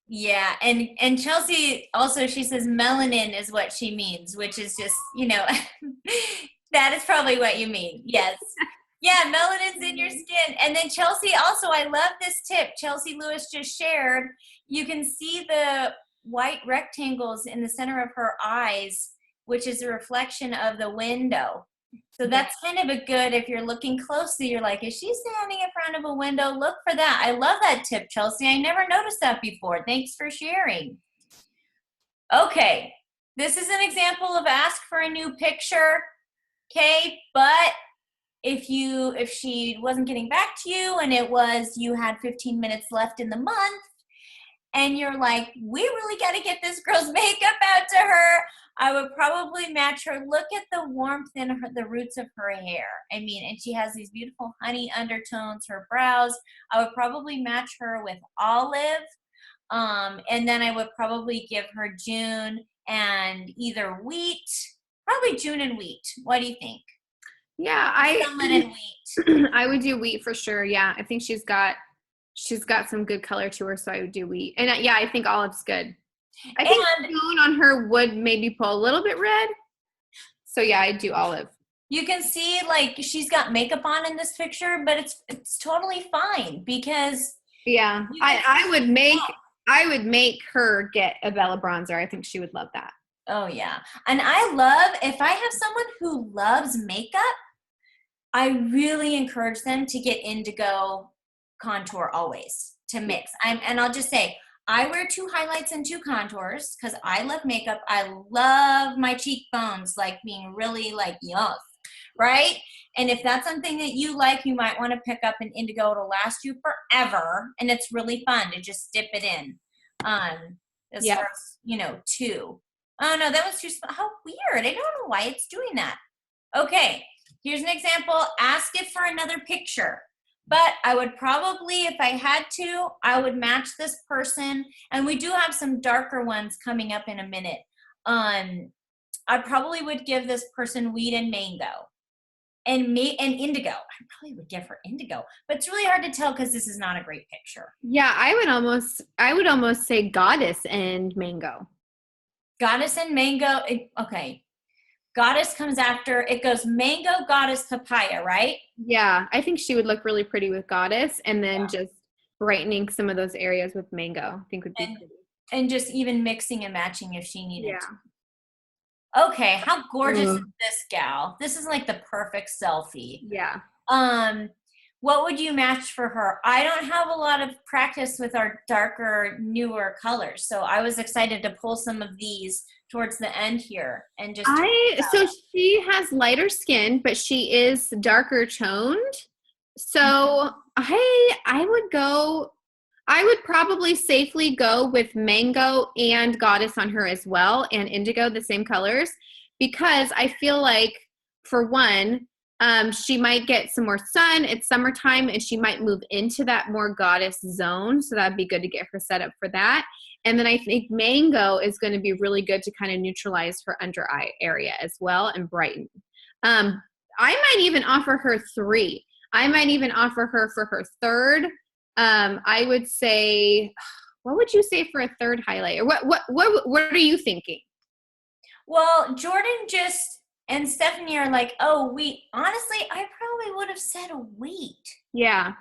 Yeah, and Chelsea also, she says melanin is what she means, which is just, that is probably what you mean. Yes. Yeah, melanin's in your skin. And then Chelsea also, I love this tip Chelsea Lewis just shared. You can see the white rectangles in the center of her eyes, which is a reflection of the window. So that's kind of a good, if you're looking closely, you're like, is she standing in front of a window? Look for that. I love that tip, Chelsea. I never noticed that before. Thanks for sharing. Okay, this is an example of ask for a new picture. Okay, but if she wasn't getting back to you and it was you had 15 minutes left in the month and you're like, we really got to get this girl's makeup out to her, I would probably match her. Look at the warmth in the roots of her hair. I mean, and she has these beautiful honey undertones, her brows. I would probably match her with olive. And then I would probably give her June and either wheat, probably June and wheat. What do you think? Yeah, And wheat. I would do wheat for sure. Yeah, I think she's got some good color to her, so I would do wheat. And yeah, I think olive's good. I think the tone on her would maybe pull a little bit red. So yeah, I'd do olive. You can see like she's got makeup on in this picture, but it's totally fine because yeah, I would make her get a Bella bronzer. I think she would love that. Oh yeah. And I love, if I have someone who loves makeup, I really encourage them to get indigo contour always to mix. And I'll just say, I wear 2 highlights and 2 contours because I love makeup. I love my cheekbones like being really like yuck, right? And if that's something that you like, you might want to pick up an indigo. It'll last you forever, and it's really fun to just dip it in. As far as 2. Oh no, that was too small. How weird. I don't know why it's doing that. Okay, here's an example. Ask it for another picture. But I would probably, if I had to, I would match this person. And we do have some darker ones coming up in a minute. I probably would give this person wheat and mango. And indigo. I probably would give her indigo. But it's really hard to tell because this is not a great picture. Yeah, I would almost say goddess and mango. Goddess and mango. Okay. Goddess comes after. It goes mango, goddess, papaya, right? Yeah, I think she would look really pretty with goddess, and then just brightening some of those areas with mango. I think would be pretty. And just even mixing and matching if she needed to. Okay, how gorgeous is this gal? This is like the perfect selfie. Yeah. What would you match for her? I don't have a lot of practice with our darker, newer colors, so I was excited to pull some of these towards the end here and just. So she has lighter skin, but she is darker toned. So I would probably safely go with mango and goddess on her as well, and indigo, the same colors, because I feel like, for one, She might get some more sun. It's summertime, and she might move into that more goddess zone. So that'd be good to get her set up for that. And then I think mango is going to be really good to kind of neutralize her under eye area as well and brighten. I might even offer her 3. I might even offer her for her third. I would say, what would you say for a third highlighter? What are you thinking? Well, Jordan and Stephanie are like, oh, wheat. Honestly, I probably would have said a wheat. Yeah.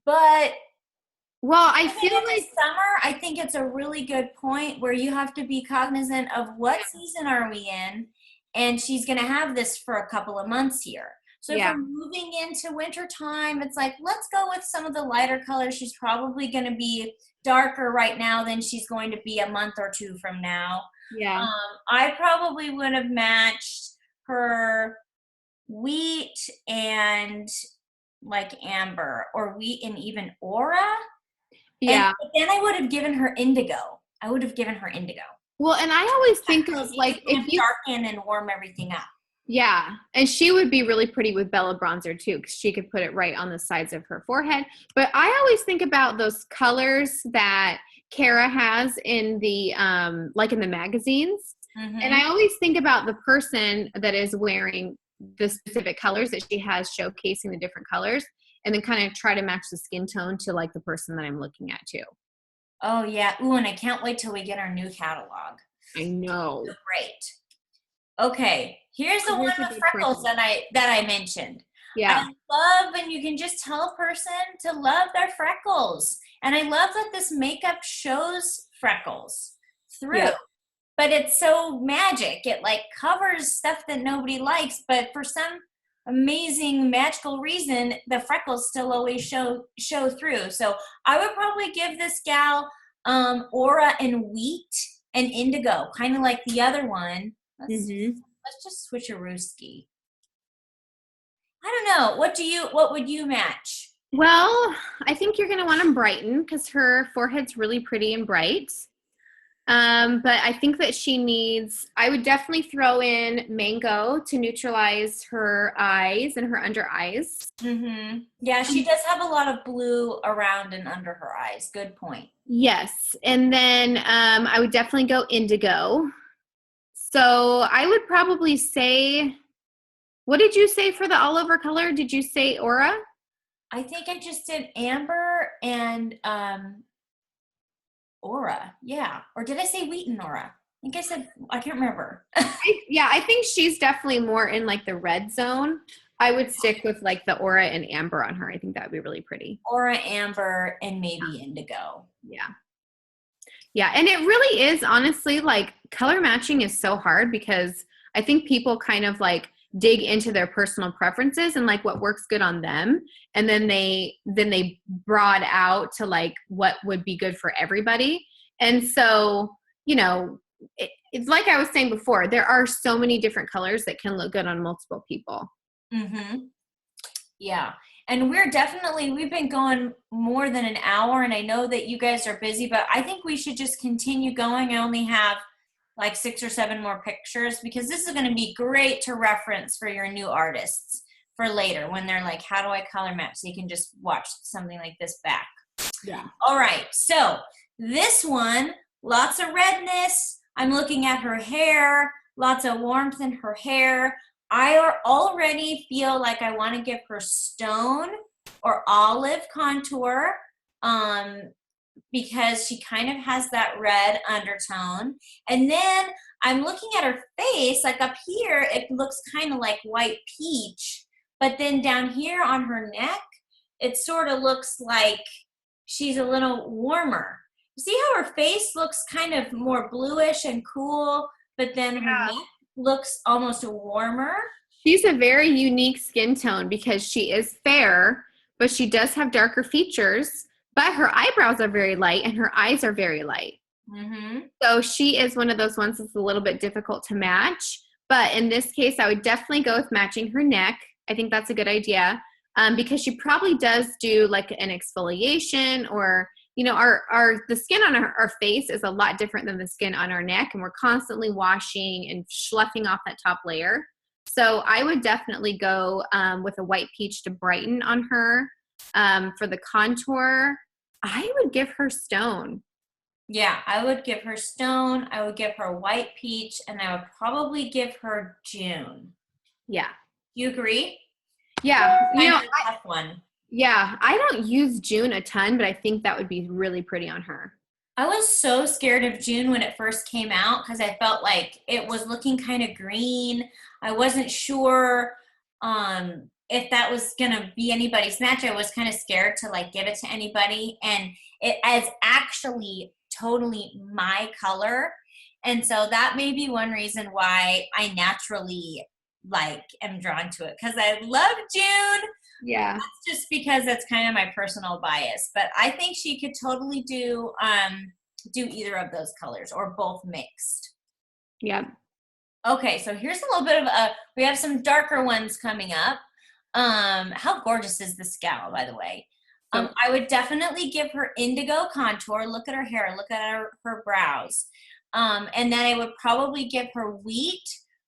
But well, I feel like summer, I think it's a really good point where you have to be cognizant of what season are we in, and she's going to have this for a couple of months here. So if we're moving into winter time, it's like, let's go with some of the lighter colors. She's probably going to be darker right now than she's going to be a month or 2 from now. Yeah. I probably would have matched her wheat and like amber, or wheat and even aura. Yeah. And then I would have given her indigo. Well, and I always think of like if you darken and warm everything up. Yeah, and she would be really pretty with Bella bronzer too, because she could put it right on the sides of her forehead. But I always think about those colors that Cara has in the like in the magazines, and I always think about the person that is wearing the specific colors that she has, showcasing the different colors, and then kind of try to match the skin tone to like the person that I'm looking at too. Oh yeah, ooh, and I can't wait till we get our new catalog. I know. Great. Okay, here's the one with freckles that I mentioned. Yeah. I love when you can just tell a person to love their freckles. And I love that this makeup shows freckles through. Yeah. But it's so magic. It like covers stuff that nobody likes, but for some amazing magical reason, the freckles still always show through. So I would probably give this gal aura and wheat and indigo, kind of like the other one. Let's just switch a rooski. I don't know. What would you match? Well, I think you're going to want to brighten because her forehead's really pretty and bright. But I think that I would definitely throw in mango to neutralize her eyes and her under eyes. Yeah, she does have a lot of blue around and under her eyes. Good point. Yes. And then I would definitely go indigo. So I would probably say, what did you say for the all over color? Did you say aura? I think I just did amber and aura. Yeah. Or did I say wheat and aura? I think I said, I can't remember. I think she's definitely more in like the red zone. I would stick with like the aura and amber on her. I think that would be really pretty. Aura, amber, and maybe indigo. Yeah. Yeah, and it really is, honestly, like color matching is so hard because I think people kind of like dig into their personal preferences and like what works good on them, and then they broad out to like what would be good for everybody. And so, you know, it's like I was saying before, there are so many different colors that can look good on multiple people. Yeah. And we've been going more than an hour, and I know that you guys are busy, but I think we should just continue going. I only have like 6 or 7 more pictures because this is going to be great to reference for your new artists for later when they're like, how do I color match? So you can just watch something like this back. Yeah. All right. So this one, lots of redness. I'm looking at her hair, lots of warmth in her hair. I already feel like I want to give her stone or olive contour because she kind of has that red undertone. And then I'm looking at her face, like up here, it looks kind of like white peach. But then down here on her neck, it sort of looks like she's a little warmer. See how her face looks kind of more bluish and cool, but then her neck looks almost warmer. She's a very unique skin tone because she is fair, but she does have darker features, but her eyebrows are very light and her eyes are very light. So she is one of those ones that's a little bit difficult to match. But in this case, I would definitely go with matching her neck. I think that's a good idea because she probably does do like an exfoliation or, you know, the skin on our face is a lot different than the skin on our neck, and we're constantly washing and sloughing off that top layer. So I would definitely go with a white peach to brighten on her. For the contour, I would give her stone. Yeah, I would give her stone. I would give her white peach, and I would probably give her June. Yeah. You agree? Yeah. Kind of a tough one. Yeah. I don't use June a ton, but I think that would be really pretty on her. I was so scared of June when it first came out because I felt like it was looking kind of green. I wasn't sure if that was going to be anybody's match. I was kind of scared to like give it to anybody. And it is actually totally my color. And so that may be one reason why I naturally like am drawn to it because I love June. Yeah. That's just because that's kind of my personal bias. But I think she could totally do either of those colors or both mixed. Yeah. Okay, so here's a little bit of we have some darker ones coming up. How gorgeous is this gal, by the way? I would definitely give her indigo contour. Look at her hair. Look at her brows. And then I would probably give her wheat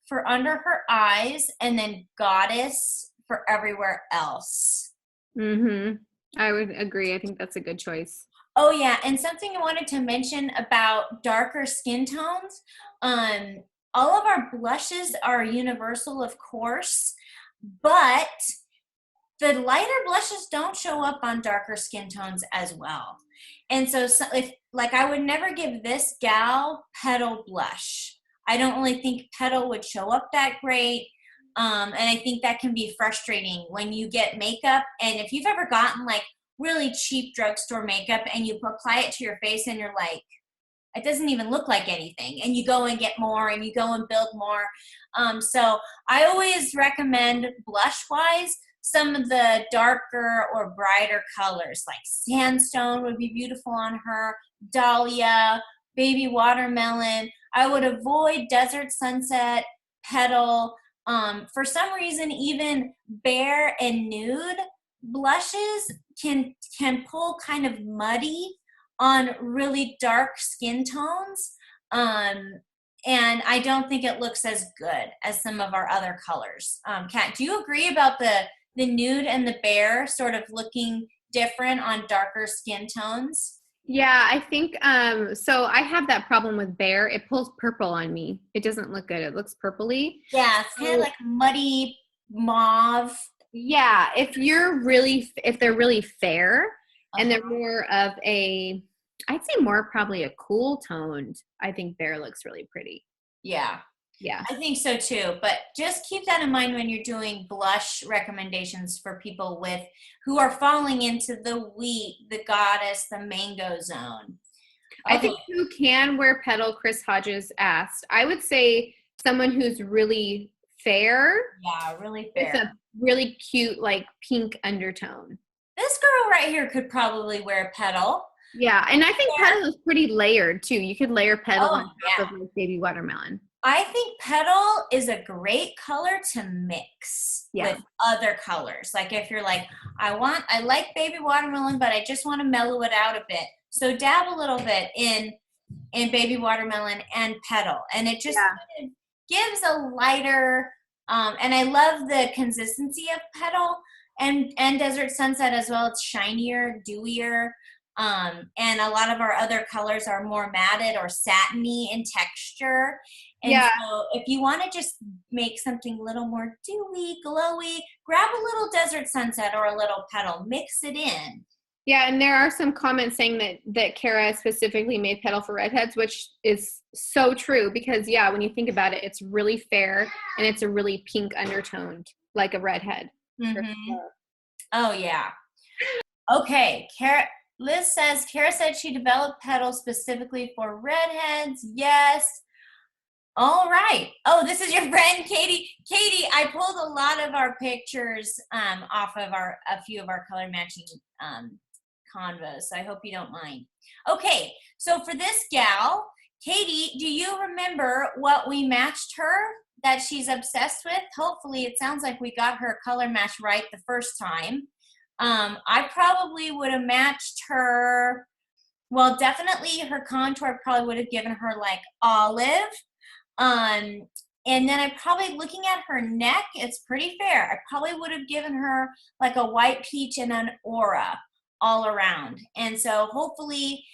for under her eyes and then goddess for everywhere else. Mm-hmm. I would agree. I think that's a good choice. Oh yeah, and something I wanted to mention about darker skin tones. All of our blushes are universal, of course, but the lighter blushes don't show up on darker skin tones as well. And so if like I would never give this gal Petal blush. I don't really think Petal would show up that great. And I think that can be frustrating when you get makeup. And if you've ever gotten like really cheap drugstore makeup and you apply it to your face and you're like, it doesn't even look like anything. And you go and get more and you go and build more. So I always recommend blush-wise some of the darker or brighter colors like sandstone would be beautiful on her, dahlia, baby watermelon. I would avoid desert sunset, petal. For some reason, even bare and nude blushes can pull kind of muddy on really dark skin tones. And I don't think it looks as good as some of our other colors. Kat, do you agree about the nude and the bare sort of looking different on darker skin tones? Yeah, I think so I have that problem with bare. It pulls purple on me. It doesn't look good. It looks purpley. Yeah, it's kind of like muddy mauve. Yeah, if they're really fair and they're more of I'd say more probably a cool toned, I think bare looks really pretty. Yeah. Yeah. I think so too, but just keep that in mind when you're doing blush recommendations for people who are falling into the wheat, the goddess, the mango zone. Okay. I think who can wear Petal, Chris Hodges asked. I would say someone who's really fair. Yeah, really fair. With a really cute like pink undertone. This girl right here could probably wear Petal. Yeah, and I think Petal is pretty layered too. You could layer Petal on top of like baby watermelon. I think Petal is a great color to mix with other colors. Like if you're like, I like baby watermelon, but I just want to mellow it out a bit. So dab a little bit in baby watermelon and Petal. And it just kind of gives a lighter, and I love the consistency of Petal and Desert Sunset as well. It's shinier, dewier. And a lot of our other colors are more matted or satiny in texture. And so if you want to just make something a little more dewy, glowy, grab a little Desert Sunset or a little Petal, mix it in. Yeah, and there are some comments saying that Cara specifically made Petal for redheads, which is so true because, when you think about it, it's really fair and it's a really pink undertoned, like a redhead. Mm-hmm. Sure. Oh, yeah. Okay, Liz says, Cara said she developed Petal specifically for redheads. Yes. All right. Oh, this is your friend, Katie. Katie, I pulled a lot of our pictures off of a few of our color matching convos, so I hope you don't mind. Okay, so for this gal, Katie, do you remember what we matched her that she's obsessed with? Hopefully, it sounds like we got her color match right the first time. I probably would have matched her, well, definitely her contour probably would have given her like olive. And then I probably, looking at her neck, it's pretty fair. I probably would have given her like a white peach and an aura all around. And so hopefully,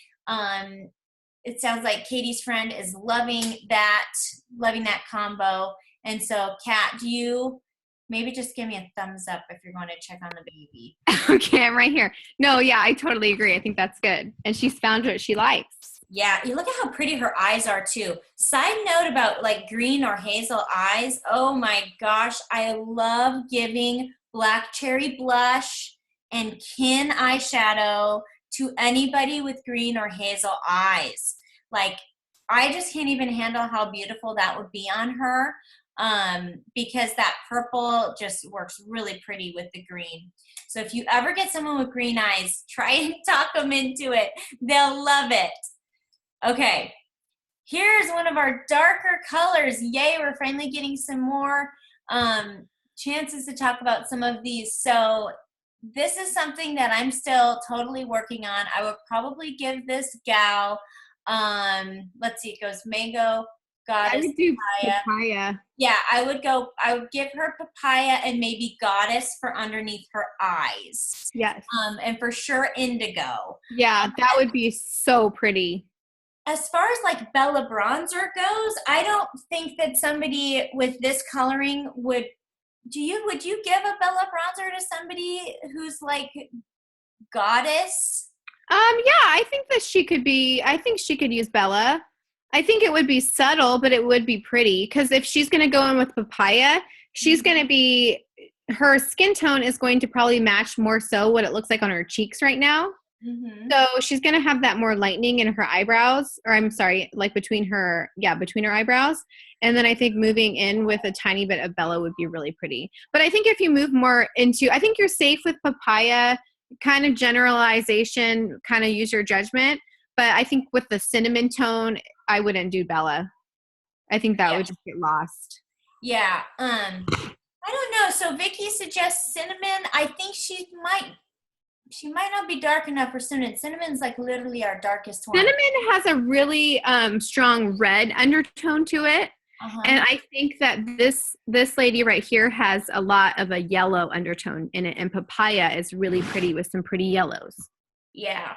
it sounds like Katie's friend is loving that combo. And so, Kat, do you maybe just give me a thumbs up if you're going to check on the baby? Okay, I'm right here. No, yeah, I totally agree. I think that's good. And she's found what she likes. Yeah, you look at how pretty her eyes are too. Side note about like green or hazel eyes. Oh my gosh, I love giving black cherry blush and Kin eyeshadow to anybody with green or hazel eyes. Like, I just can't even handle how beautiful that would be on her, because that purple just works really pretty with the green. So if you ever get someone with green eyes, try and talk them into it. They'll love it. Okay, here's one of our darker colors. Yay, we're finally getting some more chances to talk about some of these. So this is something that I'm still totally working on. I would probably give this gal, let's see, it goes mango, goddess, I would do papaya. Yeah, I would give her papaya and maybe goddess for underneath her eyes. Yes. And for sure indigo. Yeah, that would be so pretty. As far as like Bella bronzer goes, I don't think that somebody with this coloring would you give a Bella bronzer to somebody who's like goddess? Yeah, I think she could use Bella. I think it would be subtle, but it would be pretty, because if she's going to go in with papaya, she's going to be, her skin tone is going to probably match more so what it looks like on her cheeks right now. Mm-hmm. So she's going to have that more lightening in her eyebrows, or I'm sorry, like between her eyebrows. And then I think moving in with a tiny bit of Bella would be really pretty. But I think if you move more into, I think you're safe with papaya, kind of generalization, kind of use your judgment. But I think with the cinnamon tone, I wouldn't do Bella. I think that would just get lost. Yeah. I don't know. So Vicky suggests cinnamon. I think she might not be dark enough for cinnamon. Cinnamon's like literally our darkest one. Cinnamon has a really strong red undertone to it. Uh-huh. And I think that this lady right here has a lot of a yellow undertone in it. And papaya is really pretty with some pretty yellows. Yeah.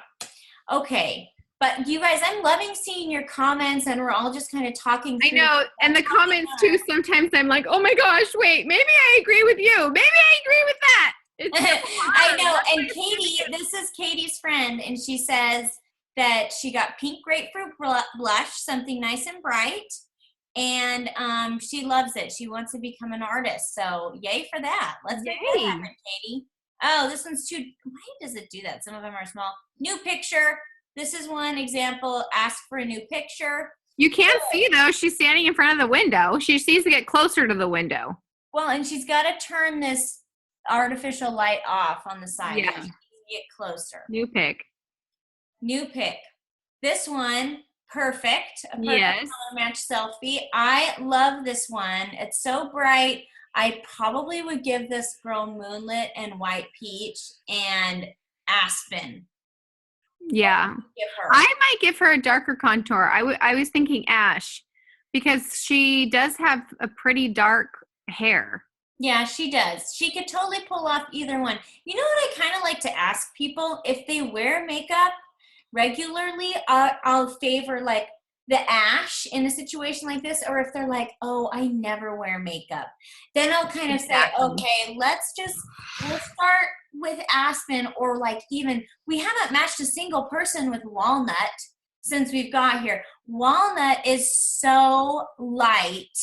Okay. But you guys, I'm loving seeing your comments, and we're all just kind of talking through. I know. And the comments too, sometimes I'm like, oh my gosh, wait, maybe I agree with you. Maybe I agree with that. It's I know. And Katie, this is Katie's friend, and she says that she got pink grapefruit blush, something nice and bright, and she loves it. She wants to become an artist. So yay for that. Let's make that happen, Katie. Oh, this one's too, why does it do that? Some of them are small. New picture. This is one example. Ask for a new picture. You can't see, though. She's standing in front of the window. She needs to get closer to the window. Well, and she's got to turn this artificial light off on the side. Yeah. She needs to get closer. New pick. This one, perfect. A perfect Yes. color match selfie. I love this one. It's so bright. I probably would give this girl Moonlit and White Peach and Aspen. Yeah. I might give her a darker contour. I was thinking Ash, because she does have a pretty dark hair. Yeah, she does. She could totally pull off either one. You know what I kind of like to ask people? If they wear makeup regularly, I'll favor like the Ash in a situation like this, or if they're like, oh, I never wear makeup, then I'll kind of say, okay, let's start with Aspen, or like even, we haven't matched a single person with Walnut since we've got here. Walnut is so light.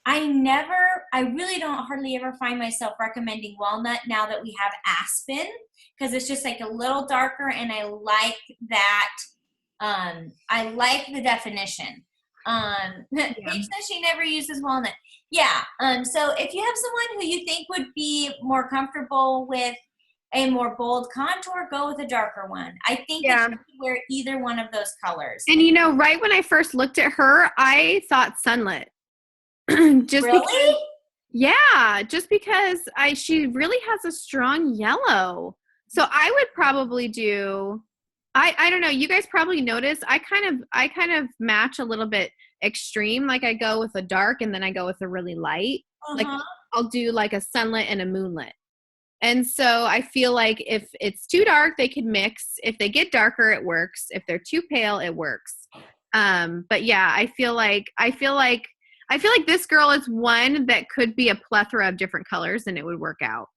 I really don't hardly ever find myself recommending Walnut now that we have Aspen, because it's just like a little darker, and I like that. I like the definition. Paige says she never uses Walnut. Yeah. So if you have someone who you think would be more comfortable with a more bold contour, go with a darker one. I think that you can wear either one of those colors. And you know, right when I first looked at her, I thought Sunlit. Really? Just because she really has a strong yellow. So I would probably do, I don't know, you guys probably notice I kind of match a little bit. extreme. Like I go with a dark and then I go with a really light. Like I'll do like a sunlit and a moonlit. And so I feel like if it's too dark, they can mix. If they get darker, it works. If they're too pale, it works. But yeah, I feel like this girl is one that could be a plethora of different colors and it would work out.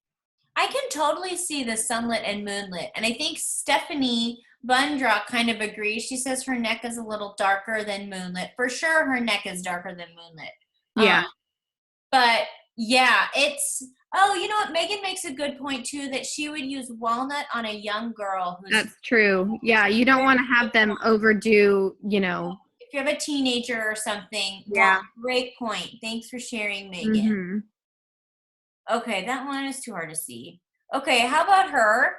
I can totally see the sunlit and moonlit. And I think Stephanie Bundrock kind of agrees. She says her neck is a little darker than moonlit. For sure, her neck is darker than moonlit. Yeah. But yeah, you know what? Megan makes a good point too, that she would use walnut on a young girl. That's true. Yeah. You don't want to have them overdo, If you have a teenager or something. Yeah. Well, great point. Thanks for sharing, Megan. Mm-hmm. Okay, that one is too hard to see. Okay, how about her?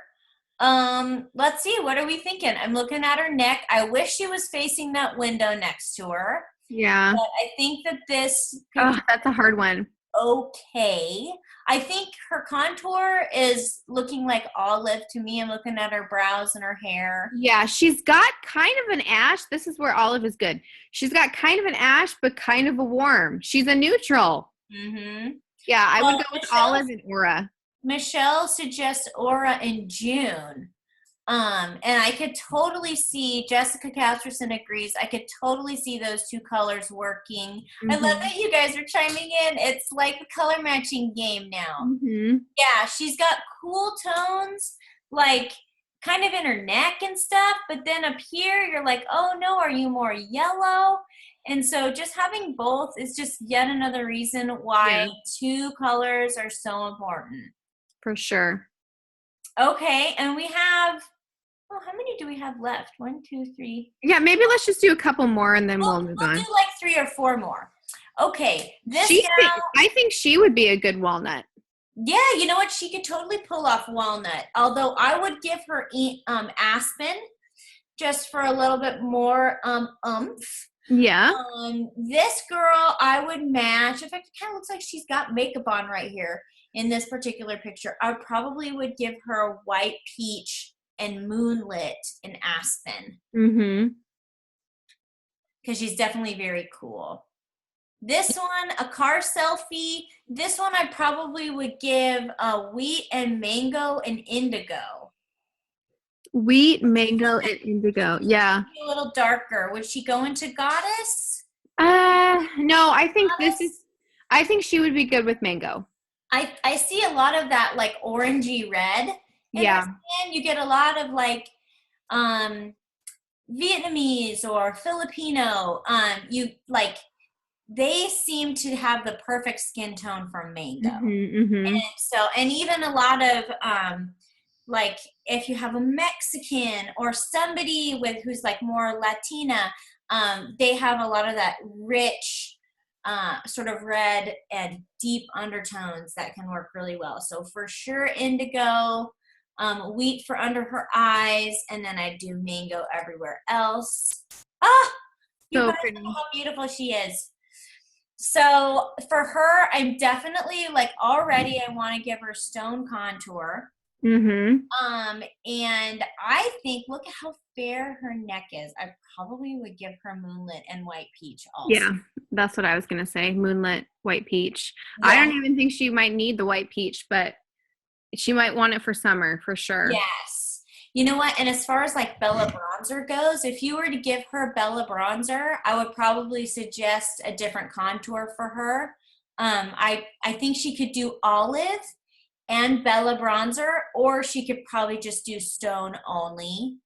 Let's see. What are we thinking? I'm looking at her neck. I wish she was facing that window next to her. Yeah. But I think that this that's a hard one. Okay. I think her contour is looking like olive to me. I'm looking at her brows and her hair. Yeah, she's got kind of an ash. This is where olive is good. She's got kind of an ash, but kind of a warm. She's a neutral. Mm-hmm. Yeah, I would go with olive and aura. Michelle suggests aura in June. And I could totally see, Jessica Casterson agrees, I could totally see those two colors working. Mm-hmm. I love that you guys are chiming in. It's like a color matching game now. Mm-hmm. Yeah, she's got cool tones, like kind of in her neck and stuff, but then up here, you're like, oh no, are you more yellow? And so just having both is just yet another reason why two colors are so important. For sure. Okay, and we have, how many do we have left? 1, 2, 3. Yeah, maybe let's just do a couple more and then we'll move on. We'll do like 3 or 4 more. Okay, I think she would be a good walnut. Yeah, you know what? She could totally pull off walnut. Although I would give her aspen just for a little bit more oomph. Yeah. This girl, I would match. In fact, it kind of looks like she's got makeup on right here in this particular picture. I probably would give her white peach and moonlit in aspen. Mm-hmm. Because she's definitely very cool. This one, a car selfie. This one I probably would give wheat and mango and indigo. Wheat, mango, and indigo. Yeah. A little darker. Would she go into goddess? No, I think I think she would be good with mango. I see a lot of that like orangey red. Yeah. And you get a lot of like Vietnamese or Filipino. They seem to have the perfect skin tone for mango. Mm-hmm, mm-hmm. And even a lot of like if you have a Mexican or somebody who's like more Latina, they have a lot of that rich sort of red and deep undertones that can work really well. So for sure indigo, wheat for under her eyes, and then I do mango everywhere else. You guys know how beautiful she is. So for her, I'm definitely like already I want to give her stone contour. Mm-hmm. And I think look at how fair her neck is. I probably would give her moonlit and white peach also. Yeah, that's what I was gonna say. Moonlit, white peach. Yeah. I don't even think she might need the white peach, but she might want it for summer for sure. Yes. You know what? And as far as like Bella Bronzer goes, if you were to give her Bella Bronzer, I would probably suggest a different contour for her. I think she could do olive and Bella Bronzer, or she could probably just do stone only,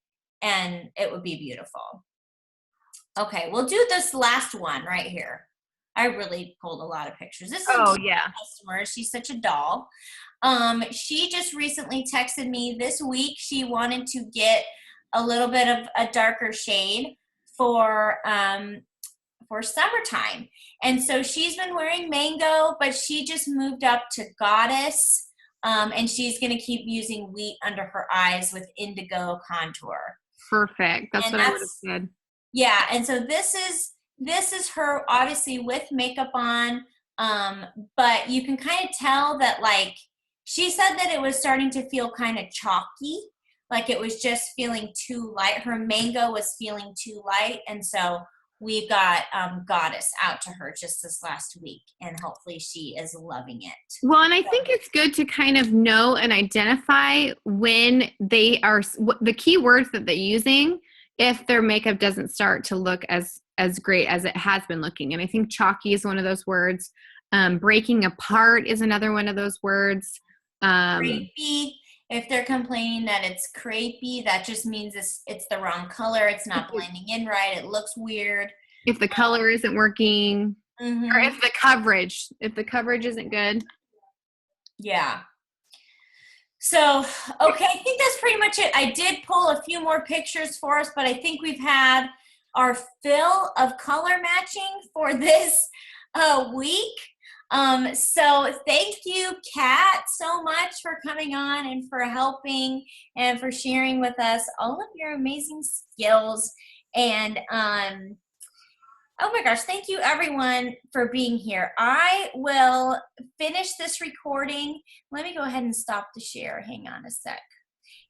and it would be beautiful. Okay, we'll do this last one right here. I really pulled a lot of pictures. This is a customer. She's such a doll. She just recently texted me this week. She wanted to get a little bit of a darker shade for summertime. And so she's been wearing mango, but she just moved up to goddess. And she's going to keep using wheat under her eyes with indigo contour. Perfect. That's what I would have said. Yeah. And so this is her obviously with makeup on. But you can kind of tell that like, she said that it was starting to feel kind of chalky, like it was just feeling too light. Her mango was feeling too light. And so we got Goddess out to her just this last week, and hopefully she is loving it. Well, and I think it's good to kind of know and identify when they are the key words that they're using if their makeup doesn't start to look as great as it has been looking. And I think chalky is one of those words. Breaking apart is another one of those words. Crepey. If they're complaining that it's crepey, that just means it's the wrong color. It's not blending in right. It looks weird. If the color isn't working, or if the coverage isn't good. Yeah. So, okay, I think that's pretty much it. I did pull a few more pictures for us, but I think we've had our fill of color matching for this week. So thank you, Kat, so much for coming on and for helping and for sharing with us all of your amazing skills. And oh my gosh, thank you everyone for being here. I will finish this recording. Let me go ahead and stop the share. Hang on a sec.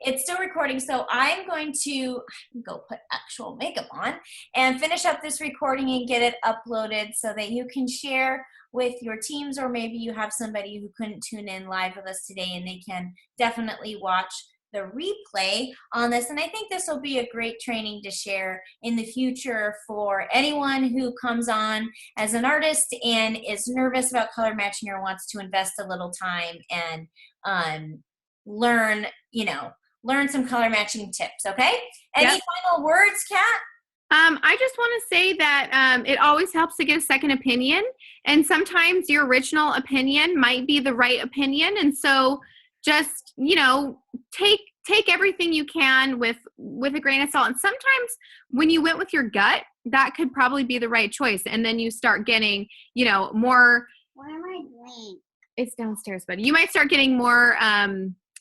It's still recording, so I'm going to go put actual makeup on and finish up this recording and get it uploaded so that you can share with your teams, or maybe you have somebody who couldn't tune in live with us today and they can definitely watch the replay on this. And I think this will be a great training to share in the future for anyone who comes on as an artist and is nervous about color matching or wants to invest a little time and learn some color matching tips. Okay. Any final words, Kat? I just want to say that it always helps to get a second opinion, and sometimes your original opinion might be the right opinion. And so just, take everything you can with a grain of salt. And sometimes when you went with your gut, that could probably be the right choice. And then you start getting, more. What am I doing? It's downstairs, buddy. You might start getting more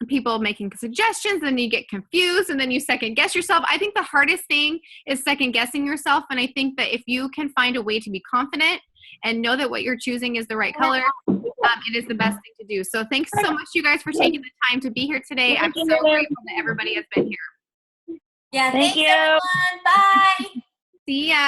people making suggestions, and you get confused, and then you second guess yourself. I think the hardest thing is second guessing yourself. And I think that if you can find a way to be confident and know that what you're choosing is the right color, it is the best thing to do. So thanks so much, you guys, for taking the time to be here today. I'm so grateful that everybody has been here. Yeah, Thank thanks you. everyone. Bye. See ya.